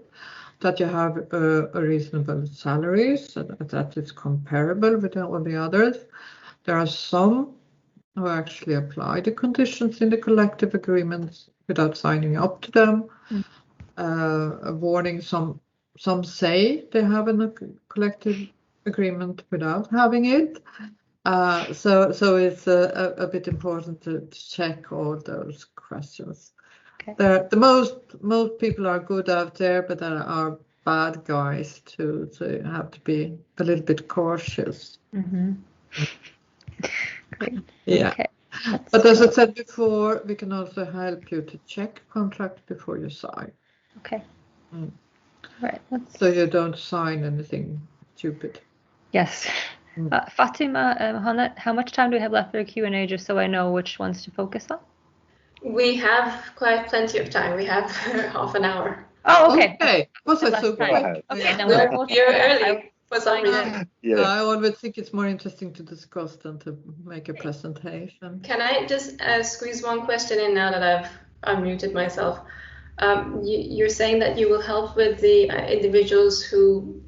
that you have a reasonable salary, so that is comparable with all the others. There are some who actually apply the conditions in the collective agreements without signing up to them. A warning, some say they have a collective agreement without having it. So it's a bit important to check all those questions. Okay. Most people are good out there, but there are bad guys too, so you have to be a little bit cautious. Great. Yeah. Okay. But as I said before, we can also help you to check contract before you sign. Okay. Right. So you don't sign anything stupid. Yes. Fatima, how much time do we have left for Q&A, just so I know which ones to focus on? We have quite plenty of time. We have half an hour. Oh, okay. Okay. Was I so quick? Okay, then we're early for some reason. I always think it's more interesting to discuss than to make a presentation. Can I just squeeze one question in now that I've unmuted myself? You're saying that you will help with the individuals who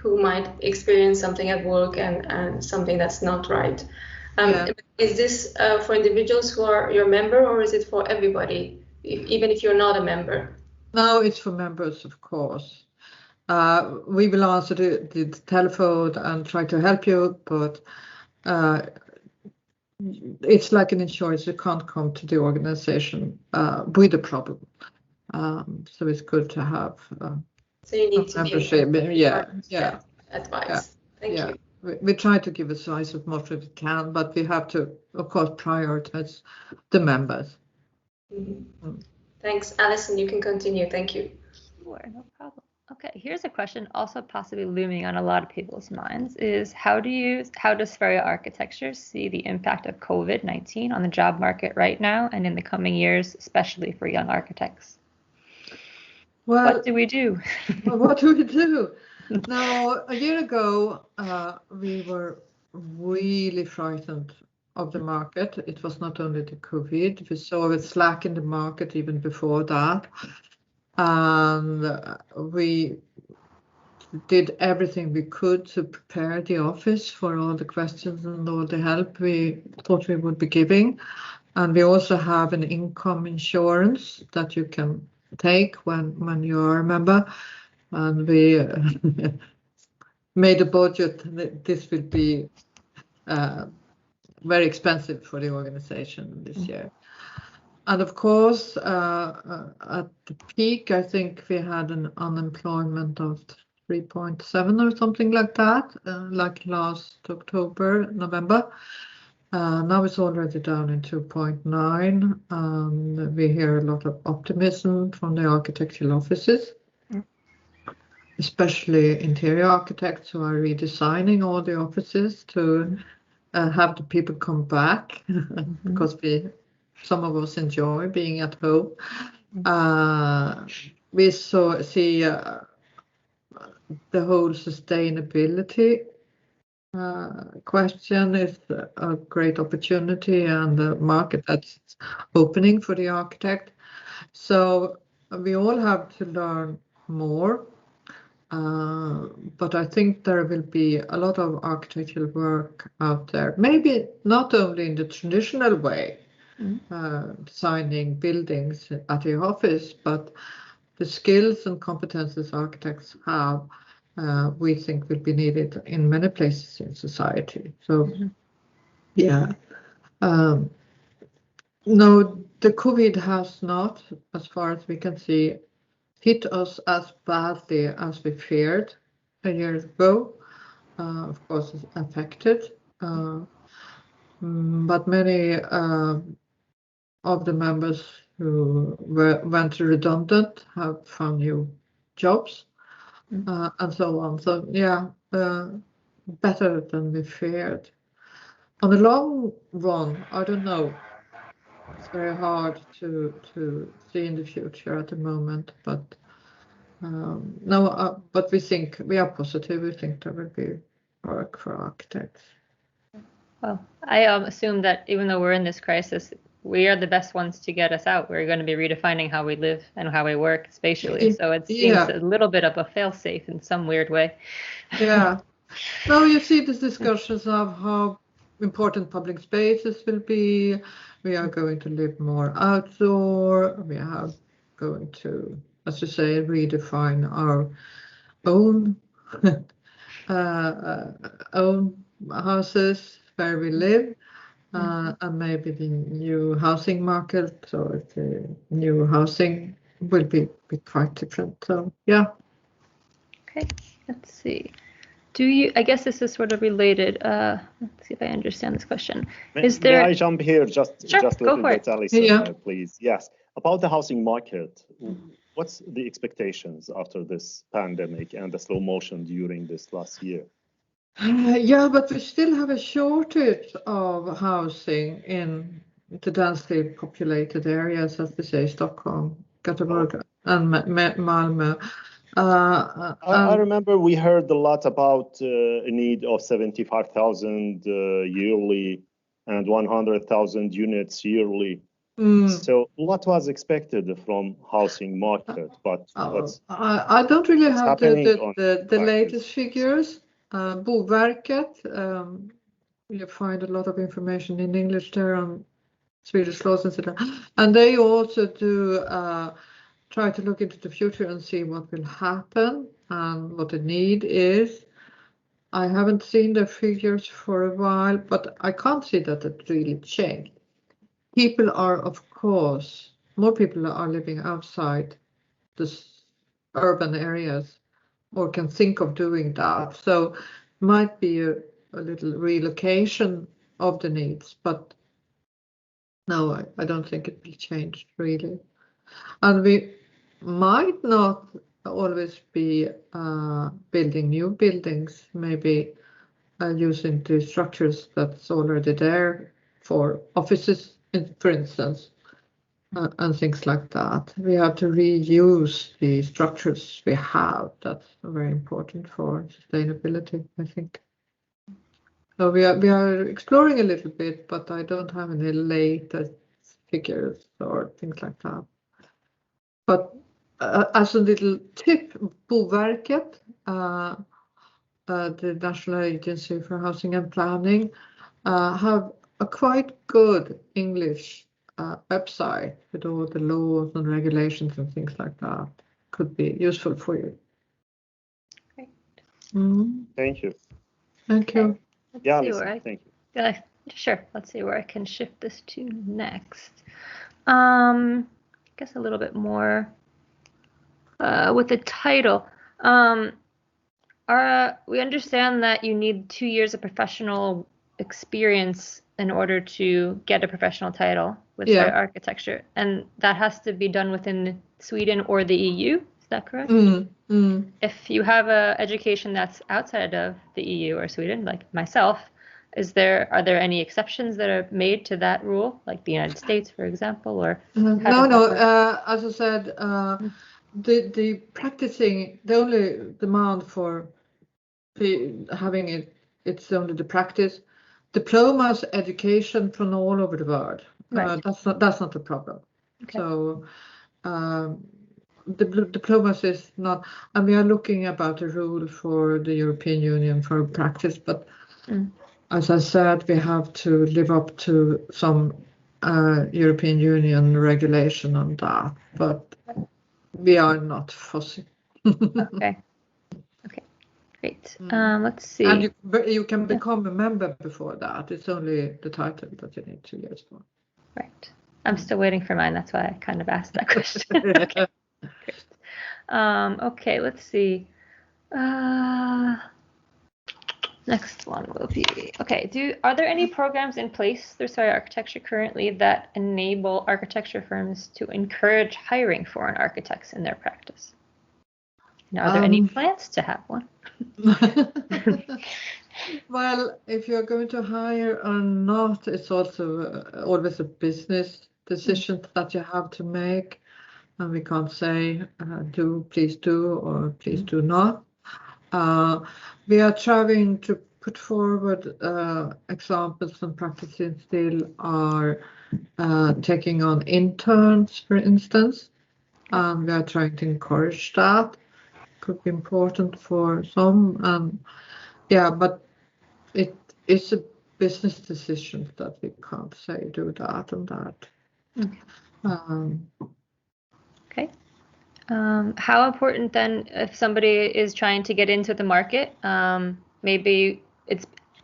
might experience something at work and something that's not right. Is this for individuals who are your member, or is it for everybody, even if you're not a member? No, it's for members, of course. We will answer the telephone and try to help you, but it's like an insurance. You can't come to the organization with a problem. So it's good to have so you need to membership. Advice. Thank you. We try to give advice as much as we can, but we have to, of course, prioritize the members. Thanks, Alison. You can continue. Thank you. Sure, no problem. Okay, here's a question also possibly looming on a lot of people's minds is how does Sveriges Arkitekter see the impact of COVID-19 on the job market right now and in the coming years, especially for young architects? Well, what do we do? What do we do? Now, a year ago, we were really frightened of the market. It was not only the COVID, we saw a slack in the market even before that. And we did everything we could to prepare the office for all the questions and all the help we thought we would be giving. And we also have an income insurance that you can take when you are a member. And we made a budget. This will be very expensive for the organization this year. And of course, at the peak, I think we had an unemployment of 3.7 or something like that, like last October, November. Now it's already down in 2.9. We hear a lot of optimism from the architectural offices, especially interior architects who are redesigning all the offices to have the people come back because some of us enjoy being at home. We see the whole sustainability question is a great opportunity and the market that's opening for the architect. So we all have to learn more. But I think there will be a lot of architectural work out there, maybe not only in the traditional way, designing buildings at the office, but the skills and competences architects have, we think will be needed in many places in society. So, no, the COVID has not, as far as we can see, hit us as badly as we feared a year ago. Of course, it's affected, but many of the members who went redundant have found new jobs and so on. So yeah, better than we feared. On the long run, I don't know. It's very hard to see in the future at the moment, but no. But we are positive. We think there will be work for architects. Well, I assume that even though we're in this crisis, we are the best ones to get us out. We're going to be redefining how we live and how we work spatially. So it seems a little bit of a fail-safe in some weird way. Yeah. Now you see these discussions of how important public spaces will be. We are going to live more outdoor. We are going to, as you say, redefine our own own houses where we live. And maybe the new housing market or the new housing will be quite different. So, yeah. Okay, let's see. I guess this is sort of related. Let's see if I understand this question. May I jump here just a little bit, Alison, please? Yes. About the housing market, what's the expectations after this pandemic and the slow motion during this last year? Yeah, but we still have a shortage of housing in the densely populated areas, as we say, Stockholm, Gothenburg, and Malmö. I remember we heard a lot about a need of 75,000 yearly and 100,000 units yearly. So what was expected from housing market? But I don't really have the latest figures. Boverket, you find a lot of information in English there on Swedish laws, etc. And they also do try to look into the future and see what will happen and what the need is. I haven't seen the figures for a while, but I can't see that it really changed. People are, of course, more people are living outside the urban areas or can think of doing that. So might be a little relocation of the needs, but no, I don't think it will change really. And we might not always be building new buildings, maybe using the structures that's already there for offices, for instance, and things like that. We have to reuse the structures we have. That's very important for sustainability, I think. So we are exploring a little bit, but I don't have any latest figures or things like that. But as a little tip, Boverket, the National Agency for Housing and Planning, have a quite good English website with all the laws and regulations and things like that. Could be useful for you. Great. Thank you. Thank you. Yeah, thank you. Sure. Let's see where I can shift this to next. I guess a little bit more with the title. We understand that you need 2 years of professional experience in order to get a professional title with architecture, and that has to be done within Sweden or the EU. Is that correct? If you have an education that's outside of the EU or Sweden, like myself, are there any exceptions that are made to that rule, like the United States, for example, or no? As I said, the practicing, the only demand for having it's only the practice. Diplomas, education from all over the world. Right. That's not a problem. Okay. So the diplomas is not, and we are looking about a rule for the European Union for practice, but as I said, we have to live up to some European Union regulation on that, but we are not fussy. Okay. Great. Let's see. And you can become a member before that. It's only the title that you need 2 years for. Right. I'm still waiting for mine. That's why I kind of asked that question. Okay. Great. Okay, let's see. Next one will be, okay, are there any programs in place through Sveriges Arkitekter currently that enable architecture firms to encourage hiring foreign architects in their practice? Now, are there any plans to have one? Well, if you're going to hire or not, it's also always a business decision that you have to make. And we can't say, please do, or please do not. We are trying to put forward examples, and practicing still are taking on interns, for instance. And we are trying to encourage that. Could be important for some. But it is a business decision that we can't say do that and that. Okay. How important then, if somebody is trying to get into the market, maybe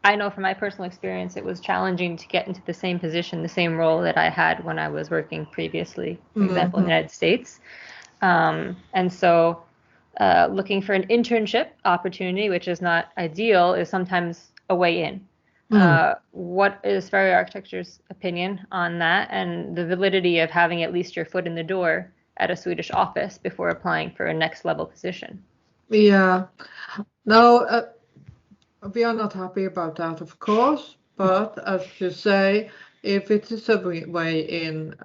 I know from my personal experience, it was challenging to get into the same position, the same role that I had when I was working previously, for example, in the United States. And so looking for an internship opportunity, which is not ideal, is sometimes a way in. What is Sveriges Arkitekter's opinion on that, and the validity of having at least your foot in the door at a Swedish office before applying for a next level position? Yeah, no, we are not happy about that, of course, but as you say, if it is a way in,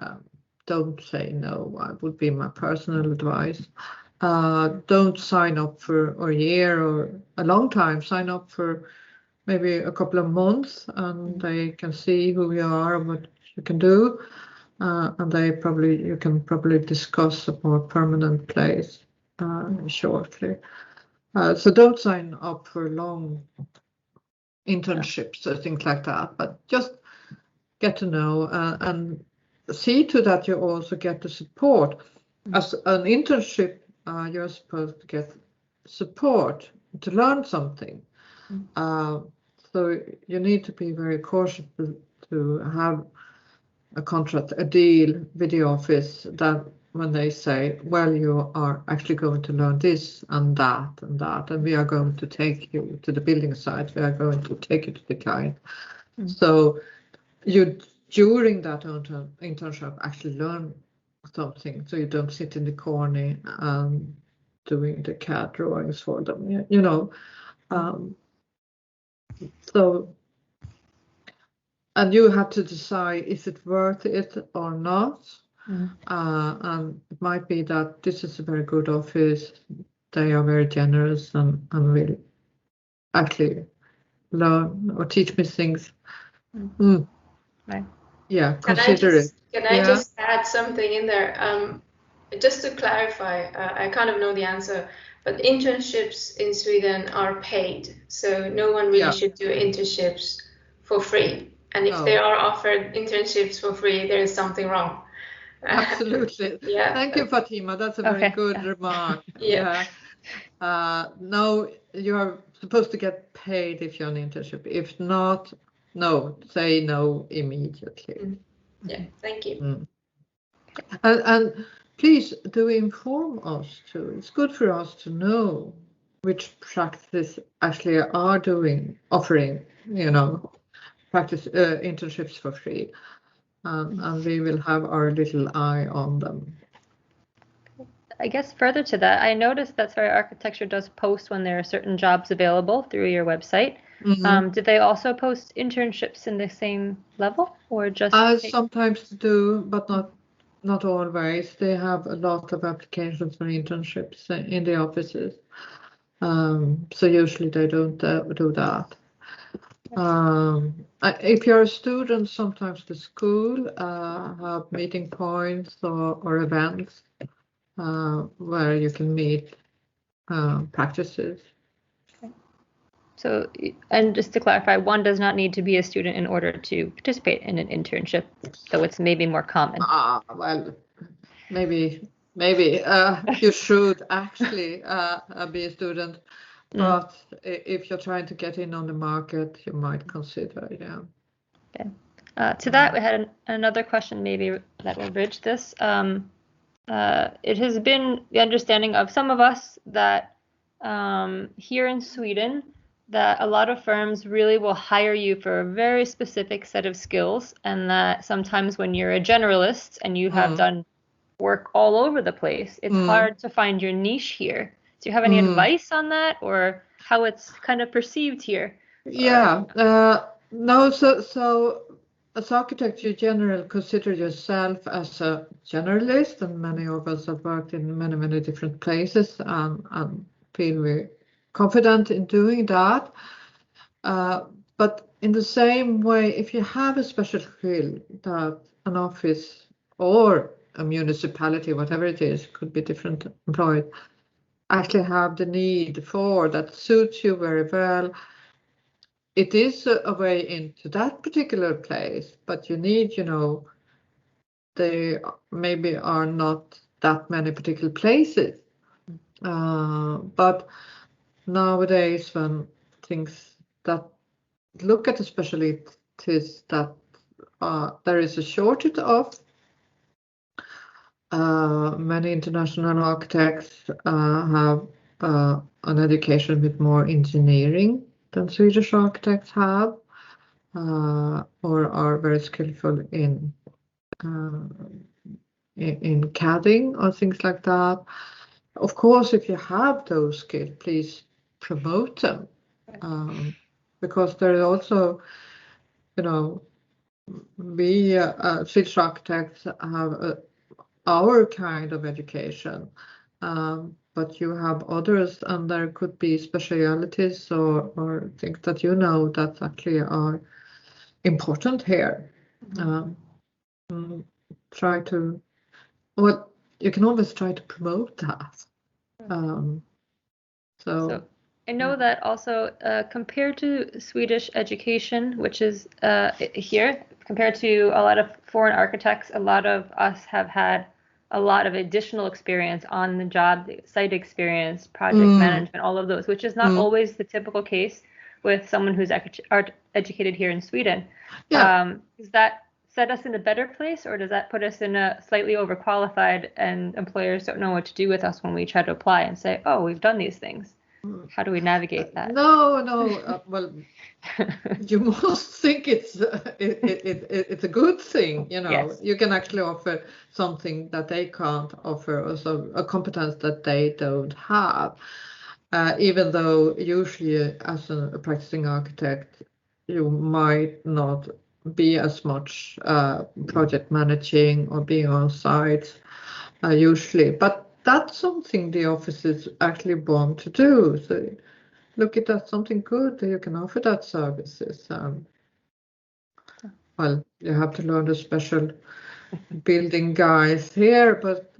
don't say no. That would be my personal advice. Don't sign up for a year or a long time. Sign up for maybe a couple of months, and they can see who you are and what you can do. And you can probably discuss a more permanent place shortly. So don't sign up for long internships or things like that, but just get to know and see to that you also get the support. As an internship, you're supposed to get support to learn something. So you need to be very cautious to have a contract, a deal with the office, that when they say, well, you are actually going to learn this and that and that, and we are going to take you to the building site, we are going to take you to the client. So you, during that internship, actually learn something, so you don't sit in the corner doing the CAD drawings for them, so, and you have to decide, is it worth it or not? And it might be that this is a very good office, they are very generous and will actually learn or teach me things. Right. Yeah, consider it. Can I just add something in there? Just to clarify, I kind of know the answer, but internships in Sweden are paid, so no one really should do internships for free. And if they are offered internships for free, there is something wrong. Absolutely. Yeah. Thank you, Fatima. That's a very good remark. Yeah. No, you're supposed to get paid if you're on internship. If not, no, say no immediately. Yeah, thank you. And please do inform us too. It's good for us to know which practices actually are offering, practice internships for free. And we will have our little eye on them. I guess further to that, I noticed that Sveriges Arkitekter does post when there are certain jobs available through your website. Did they also post internships in the same level, or just? Sometimes do, but not always. They have a lot of applications for internships in the offices. So usually they don't do that. If you're a student, sometimes the school have meeting points or events where you can meet practices. Okay. So, and just to clarify, one does not need to be a student in order to participate in an internship, though it's maybe more common. Well, maybe you should actually be a student, but if you're trying to get in on the market, you might consider, yeah. Okay. To that, we had another question maybe that will bridge this. It has been the understanding of some of us that here in Sweden, that a lot of firms really will hire you for a very specific set of skills, and that sometimes when you're a generalist and you have done work all over the place, it's hard to find your niche here. Do you have any advice on that, or how it's kind of perceived here? Yeah, no, so as architect, you generally consider yourself as a generalist, and many of us have worked in many different places and feel very confident in doing that. But in the same way, if you have a special skill that an office or a municipality, whatever it is, could be different employees, actually have the need for, that suits you very well, it is a way into that particular place, but you need, there maybe are not that many particular places. But nowadays, when things that look at the specialties that there is a shortage of, many international architects have an education with more engineering than Swedish architects have, or are very skillful in CADing or things like that. Of course, if you have those skills, please promote them, because there is also, we Swedish architects have our kind of education, but you have others, and there could be specialities or things that that actually are important here. You can always try to promote that. So I know that also compared to Swedish education, which is here, compared to a lot of foreign architects, a lot of us have had a lot of additional experience on the job, site experience, project management, all of those, which is not always the typical case with someone who's educated here in Sweden. Yeah. Does that set us in a better place, or does that put us in a slightly overqualified, and employers don't know what to do with us when we try to apply and say, oh, we've done these things? How do we navigate that? No. Well, you must think it's a good thing. Yes. You can actually offer something that they can't offer, also a competence that they don't have. Even though usually as a practicing architect, you might not be as much project managing or being on site usually, but that's something the offices actually want to do. So look at that, something good that you can offer that services. Well, you have to learn the special building guys here, but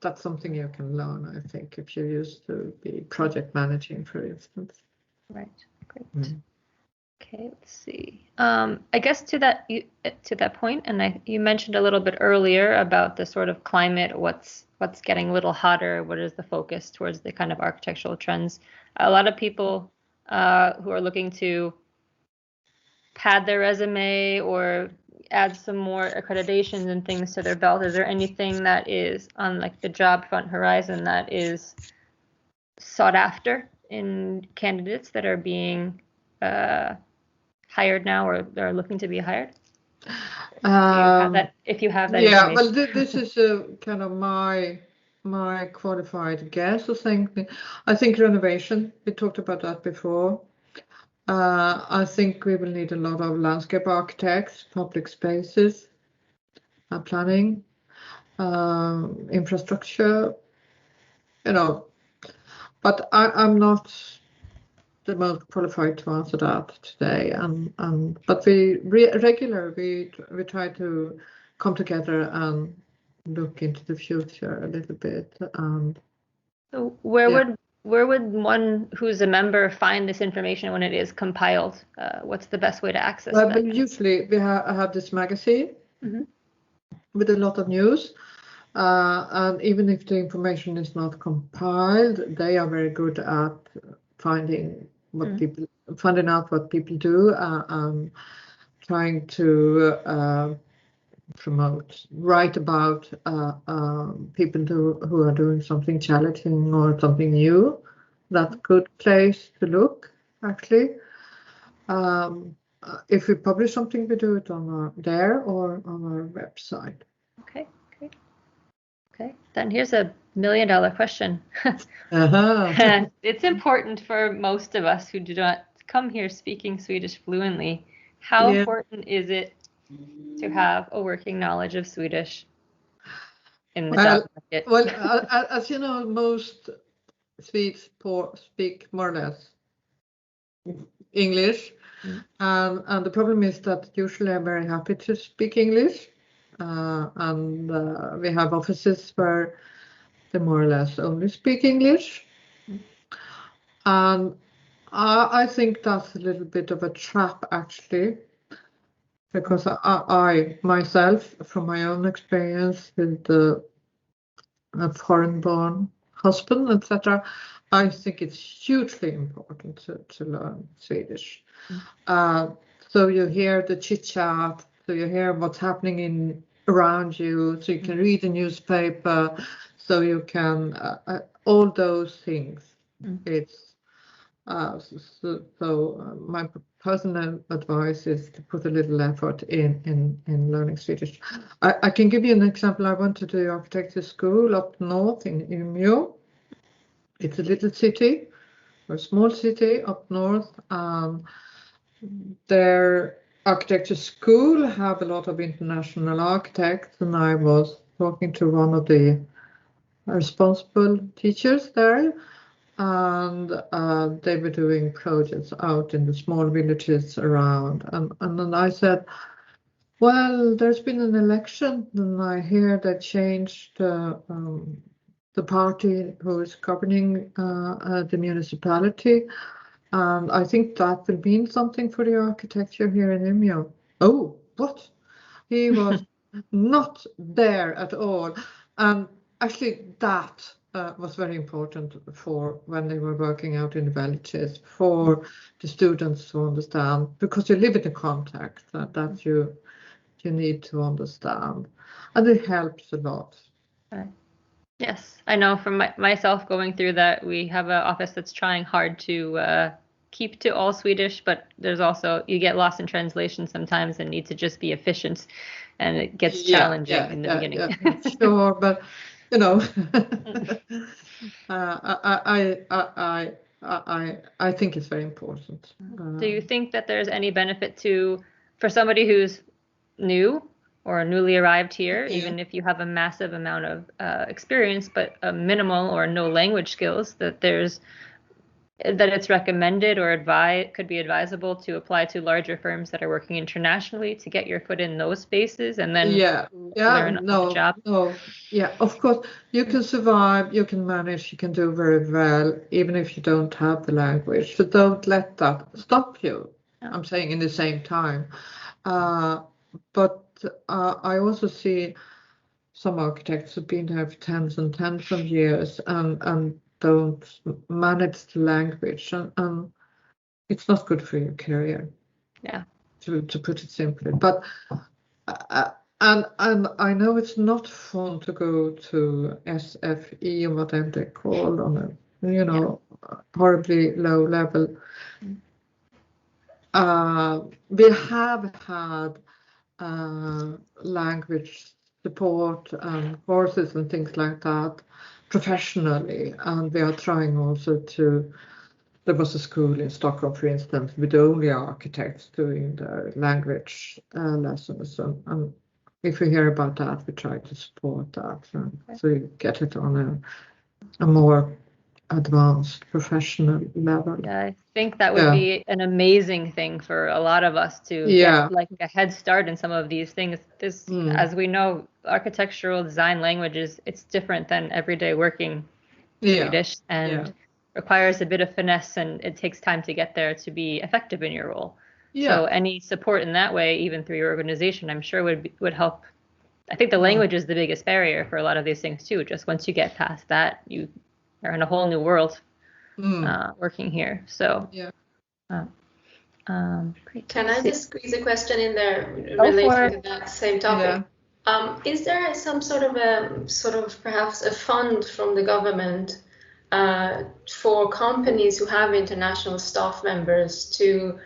that's something you can learn, I think, if you used to be project managing, for instance. Right, great. Okay, let's see. I guess to that point, and you mentioned a little bit earlier about the sort of climate, what's getting a little hotter, what is the focus towards the kind of architectural trends. A lot of people who are looking to pad their resume or add some more accreditations and things to their belt. Is there anything that is on like the job front horizon that is sought after in candidates that are being hired now or they're looking to be hired? If you have that yeah, well, this is kind of my qualified guess. I think renovation. We talked about that before. I think we will need a lot of landscape architects, public spaces, planning, infrastructure. But I'm not the most qualified to answer that today. But we regularly try to come together and look into the future a little bit. So where would one who's a member find this information when it is compiled? What's the best way to access that? Well, usually we have this magazine with a lot of news. And even if the information is not compiled, they are very good at finding out what people do and trying to write about people who are doing something challenging or something new. That's a good place to look, actually. If we publish something, we do it there or on our website. Okay, great. Okay, then here's a $1 million question. It's important for most of us who do not come here speaking Swedish fluently. How important is it to have a working knowledge of Swedish in the job market? Well, as you know, most Swedes speak more or less English, and the problem is that usually I'm very happy to speak English, and we have offices where they more or less only speak English, and I think that's a little bit of a trap, actually, because I myself, from my own experience with a foreign-born husband, etc., I think it's hugely important to learn Swedish. So you hear the chit-chat, so you hear what's happening around you, so you can read the newspaper, so you can all those things. It's my personal advice is to put a little effort in learning Swedish. I can give you an example. I went to the architecture school up north in Umeå. It's a little city, or a small city up north. Their architecture school have a lot of international architects, and I was talking to one of the responsible teachers there, and they were doing projects out in the small villages around. And then I said, well, there's been an election, and I hear they changed the party who is governing the municipality. And I think that will mean something for the architecture here in Umeå. Oh, what? He was not there at all. And actually that was very important for when they were working out in the villages, for the students to understand, because you live in the context that you need to understand. And it helps a lot. Right. Yes, I know from myself going through that, we have an office that's trying hard to keep to all Swedish, but there's also, you get lost in translation sometimes and need to just be efficient, and it gets challenging in the beginning. Yeah, sure, but you know, I think it's very important. Do you think that there's any benefit for somebody who's new or newly arrived here, even if you have a massive amount of experience, but a minimal or no language skills, that it's recommended or could be advisable to apply to larger firms that are working internationally to get your foot in those spaces and then learn on the job? Yeah, of course, you can survive, you can manage, you can do very well, even if you don't have the language. So don't let that stop you. I'm saying in the same time. But I also see some architects who've been there for tens and tens of years and don't manage the language, and it's not good for your career. Yeah. To put it simply, but and I know it's not fun to go to SFE or whatever they call on a horribly low level. We have had language support and courses and things like that professionally, and we are trying also to. There was a school in Stockholm, for instance, with only architects doing the language lessons, and if we hear about that, we try to support that, so you get it on a more advanced professional level. Yeah, I think that would be an amazing thing for a lot of us to get like a head start in some of these things. As we know, architectural design languages, it's different than everyday working Swedish, and requires a bit of finesse, and it takes time to get there to be effective in your role. So any support in that way, even through your organization, I'm sure would help. I think the language is the biggest barrier for a lot of these things too. Just once you get past that, you are in a whole new world working here. So great. Can I just squeeze a question in there related to that same topic? Is there some sort of perhaps a fund from the government for companies who have international staff members to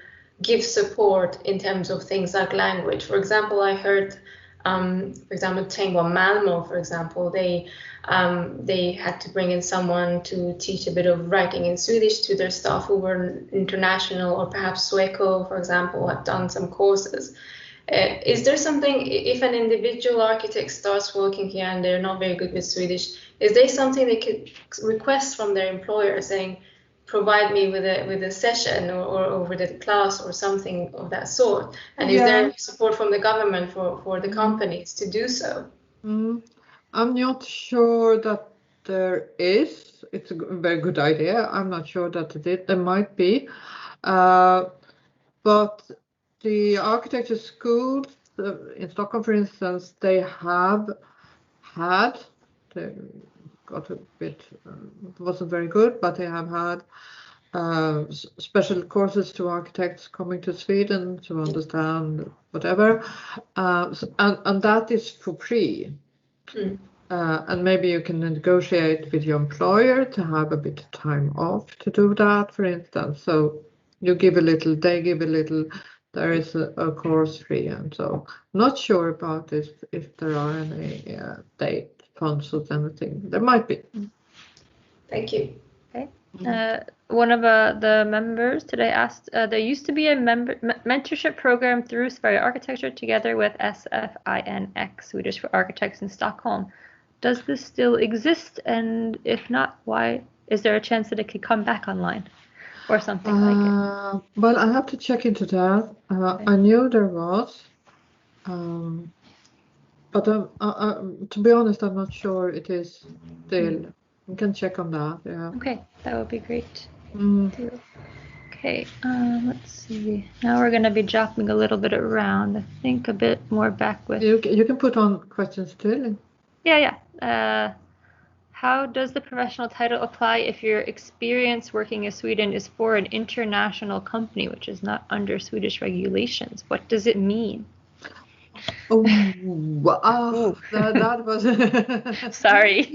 give support in terms of things like language? For example, I heard, for example, Tango Malmo, for example, they had to bring in someone to teach a bit of writing in Swedish to their staff who were international, or perhaps Sweco, for example, have done some courses. Is there something, if an individual architect starts working here and they're not very good with Swedish, is there something they could request from their employer saying, provide me with a session or over the class or something of that sort? And is there support from the government for the companies to do so? I'm not sure that there is. It's a very good idea. I'm not sure that it is. There might be. But the architecture schools in Stockholm, for instance, they have had, they got a bit, it wasn't very good, but they have had special courses to architects coming to Sweden to understand whatever, and that is for free. And maybe you can negotiate with your employer to have a bit of time off to do that, for instance. So you give a little, they give a little, there is a course free, and so not sure about this, if there are any state funds or anything. There might be. Thank you. Okay. One of the members today asked, there used to be a mentorship program through Sveriges Arkitekter together with SFINX, Swedish for Architects in Stockholm. Does this still exist? And if not, why? Is there a chance that it could come back online or something like it? Well, I have to check into that. I knew there was, but to be honest, I'm not sure it is still. You can check on that. Yeah. Okay, that would be great. Okay, let's see. Now we're going to be jumping a little bit around. I think a bit more back with. You can put on questions still. Yeah. How does the professional title apply if your experience working in Sweden is for an international company, which is not under Swedish regulations? What does it mean? That was sorry.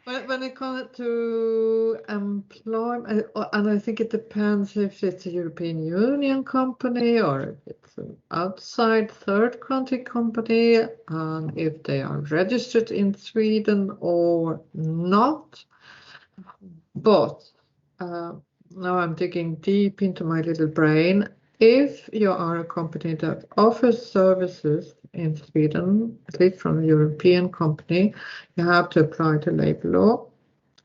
When it comes to employment, and I think it depends if it's a European Union company or if it's an outside third country company, and if they are registered in Sweden or not. But now I'm digging deep into my little brain. If you are a company that offers services in Sweden, at least from a European company, you have to apply to labor law.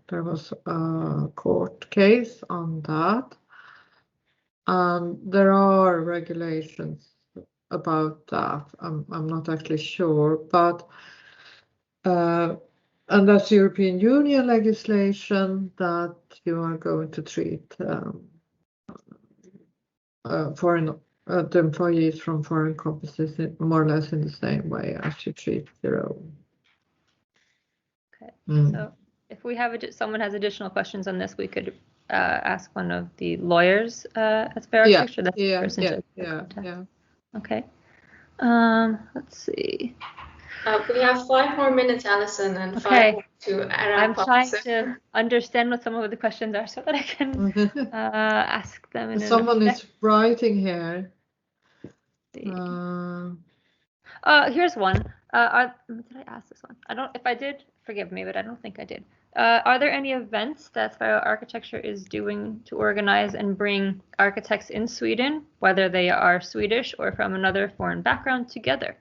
There was a court case on that. And there are regulations about that. I'm not actually sure, but and that's European Union legislation that you are going to treat the employees from foreign companies more or less in the same way as you treat your own. Okay, so if we have someone has additional questions on this, we could ask one of the lawyers at Sveriges Arkitekter. That's the person yeah. Okay. Let's see. We have 5 more minutes, Alison, and 5 more to wrap up. I'm trying to understand what some of the questions are so that I can ask them. Someone is writing here. Here's one. Did I ask this one? I don't. If I did, forgive me, but I don't think I did. Are there any events that Sveriges Arkitekter is doing to organize and bring architects in Sweden, whether they are Swedish or from another foreign background, together?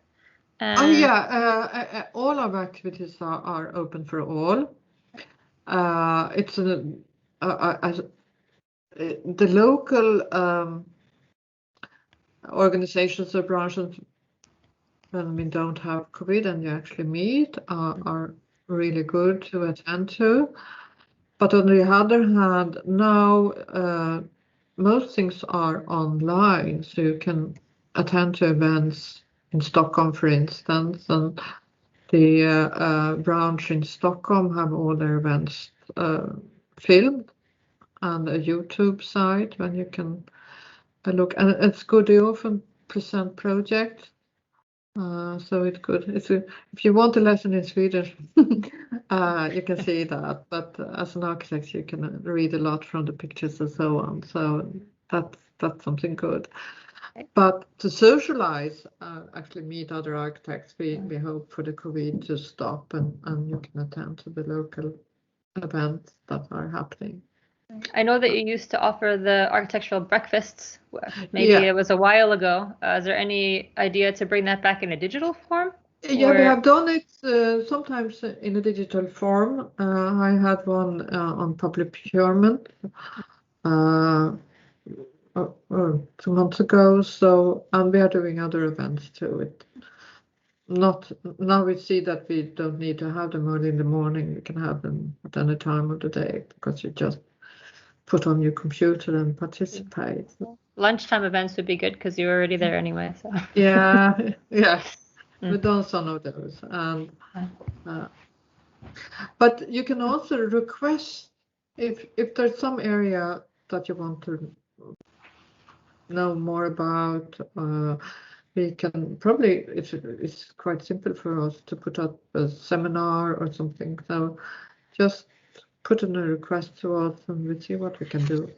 All our activities are open for all. It's the local organizations or branches, when we don't have COVID and you actually meet, are really good to attend to. But on the other hand, now most things are online, so you can attend to events in Stockholm, for instance, and the branch in Stockholm have all their events filmed and a YouTube site when you can look. And it's good. They often present projects, so it's good. If you want a lesson in Swedish, you can see that. But as an architect, you can read a lot from the pictures and so on. So that's something good. But to socialize, actually meet other architects, we hope for the COVID to stop and you can attend to the local events that are happening. I know that you used to offer the architectural breakfasts. Maybe it was a while ago. Is there any idea to bring that back in a digital form? Yeah, we have done it sometimes in a digital form. I had one on public procurement 2 months ago. And we are doing other events too. Now we see that we don't need to have them early in the morning. We can have them at any time of the day because you just put on your computer and participate. Lunchtime events would be good because you're already there anyway. So. Yeah. We've done some of those. But you can also request if there's some area that you want to know more about. We can probably, it's quite simple for us to put up a seminar or something. So just put in a request to us and we'll see what we can do.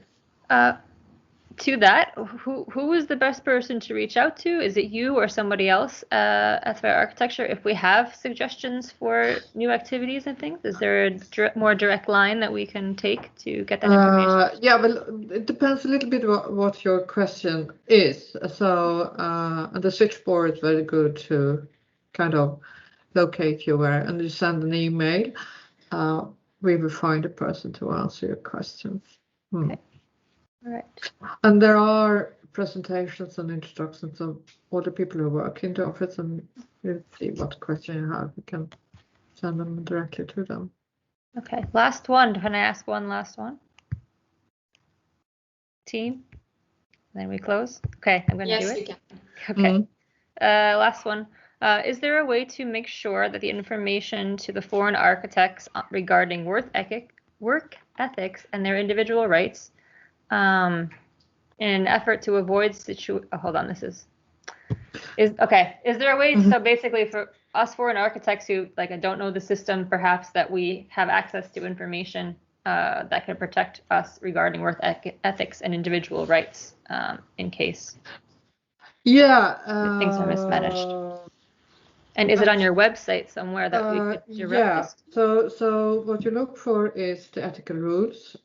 To that, who is the best person to reach out to? Is it you or somebody else at Sveriges Arkitekter if we have suggestions for new activities and things? Is there a more direct line that we can take to get that information? Yeah, well, it depends a little bit what your question is. So the switchboard is very good to kind of locate you where, and you send an email. We will find a person to answer your questions. Okay. All right. And there are presentations and instructions of all the people who work in the office, and we'll see what question you have. We can send them directly to them. Okay, last one. Can I ask one last one? Team? Then we close? Okay, I'm going to do it. Yes, you can. Okay. Last one. Is there a way to make sure that the information to the foreign architects regarding work ethics and their individual rights in an effort to avoid hold on, is there a way, so basically for us foreign architects who don't know the system, perhaps that we have access to information that can protect us regarding work ethics and individual rights in case things are mismanaged? And is it on your website somewhere that we could direct this? So what you look for is the ethical rules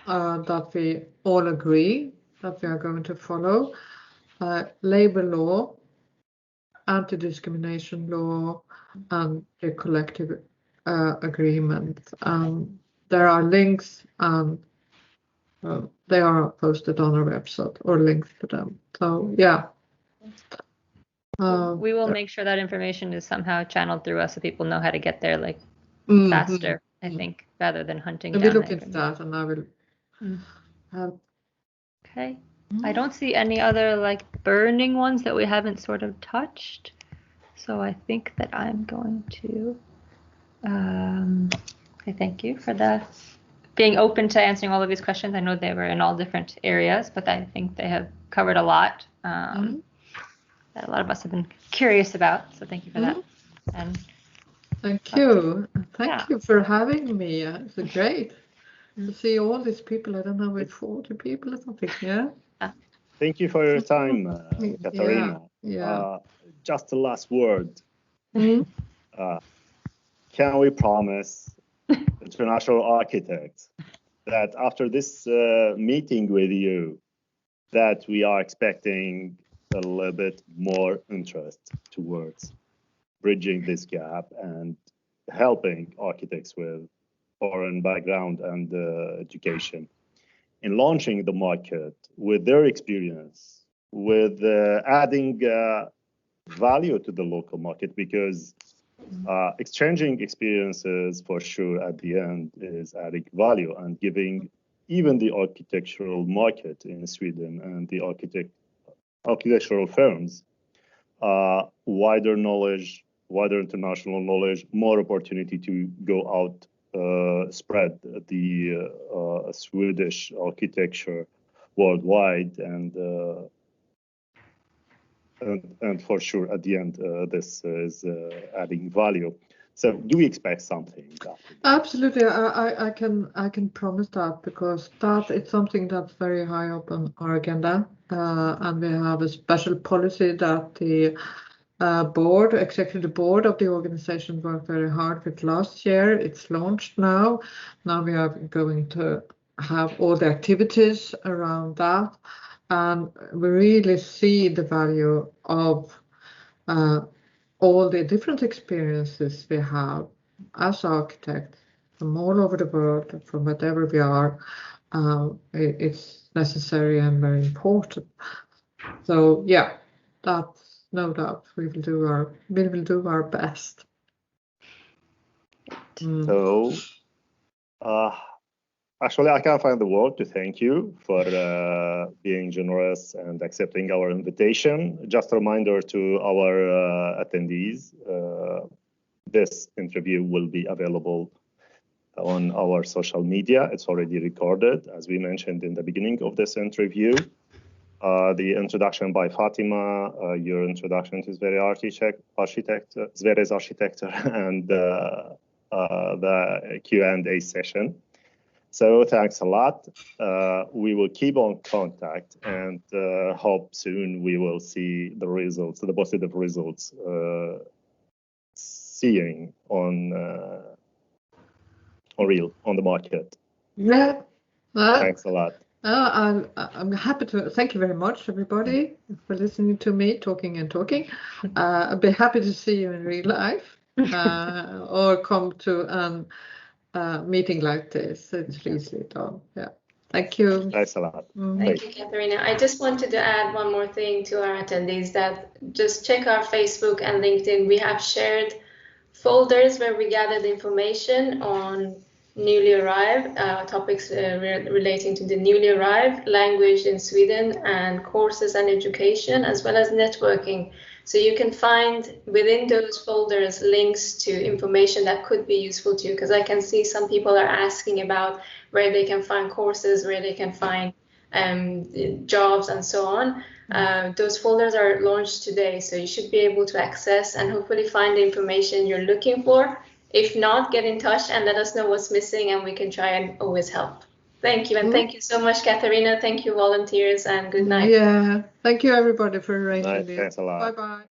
that we all agree that we are going to follow. Labor law, anti-discrimination law, and the collective agreement. There are links and they are posted on our website or links to them. So yeah. We will make sure that information is somehow channeled through us so people know how to get there faster, I think, rather than hunting down. We look into that and I will help. Okay. I don't see any other like burning ones that we haven't sort of touched. So I think that I'm going to say thank you for being open to answering all of these questions. I know they were in all different areas, but I think they have covered a lot that a lot of us have been curious about. So thank you for that. And thank you. Thank you for having me. It's great to see all these people. I don't know, with 40 people or something. Yeah. Thank you for your time, Katarina. Just the last word. Can we promise international architects that after this meeting with you, that we are expecting a little bit more interest towards bridging this gap and helping architects with foreign background and education in launching the market with their experience, with adding value to the local market, because exchanging experiences for sure at the end is adding value and giving even the architectural market in Sweden and the architectural firms wider knowledge, wider international knowledge, more opportunity to go out, spread the Swedish architecture worldwide, and for sure at the end this is adding value. So do we expect something? Absolutely, I can promise that, because that is something that's very high up on our agenda, and we have a special policy that the executive board of the organization worked very hard with last year. It's launched now. Now we are going to have all the activities around that, and we really see the value of all the different experiences we have as architects from all over the world, from whatever we are. It's necessary and very important. So yeah, that's no doubt. We will do our best. So actually, I can't find the word to thank you for being generous and accepting our invitation. Just a reminder to our attendees, this interview will be available on our social media. It's already recorded, as we mentioned in the beginning of this interview. The introduction by Fatima, your introduction to Sveriges Arkitekter, and the Q&A session. So thanks a lot. We will keep on contact and hope soon we will see the results, the positive results, seeing on the market. Yeah. Thanks a lot. I'm happy to thank you very much, everybody, for listening to me talking. I'd be happy to see you in real life or come to a meeting like this. It's easily done. Yeah. Thank you. Thanks a lot. Thank you, Katarina. I just wanted to add one more thing to our attendees, that just check our Facebook and LinkedIn. We have shared folders where we gathered information on newly arrived, topics relating to the newly arrived, language in Sweden, and courses and education, as well as networking. So you can find within those folders links to information that could be useful to you, because I can see some people are asking about where they can find courses, where they can find jobs and so on. Those folders are launched today, so you should be able to access and hopefully find the information you're looking for. If not, get in touch and let us know what's missing, and we can try and always help. Thank you, and thank you so much, Katarina. Thank you, volunteers, and good night. Yeah, thank you, everybody, for arranging this. Thanks a lot. Bye-bye.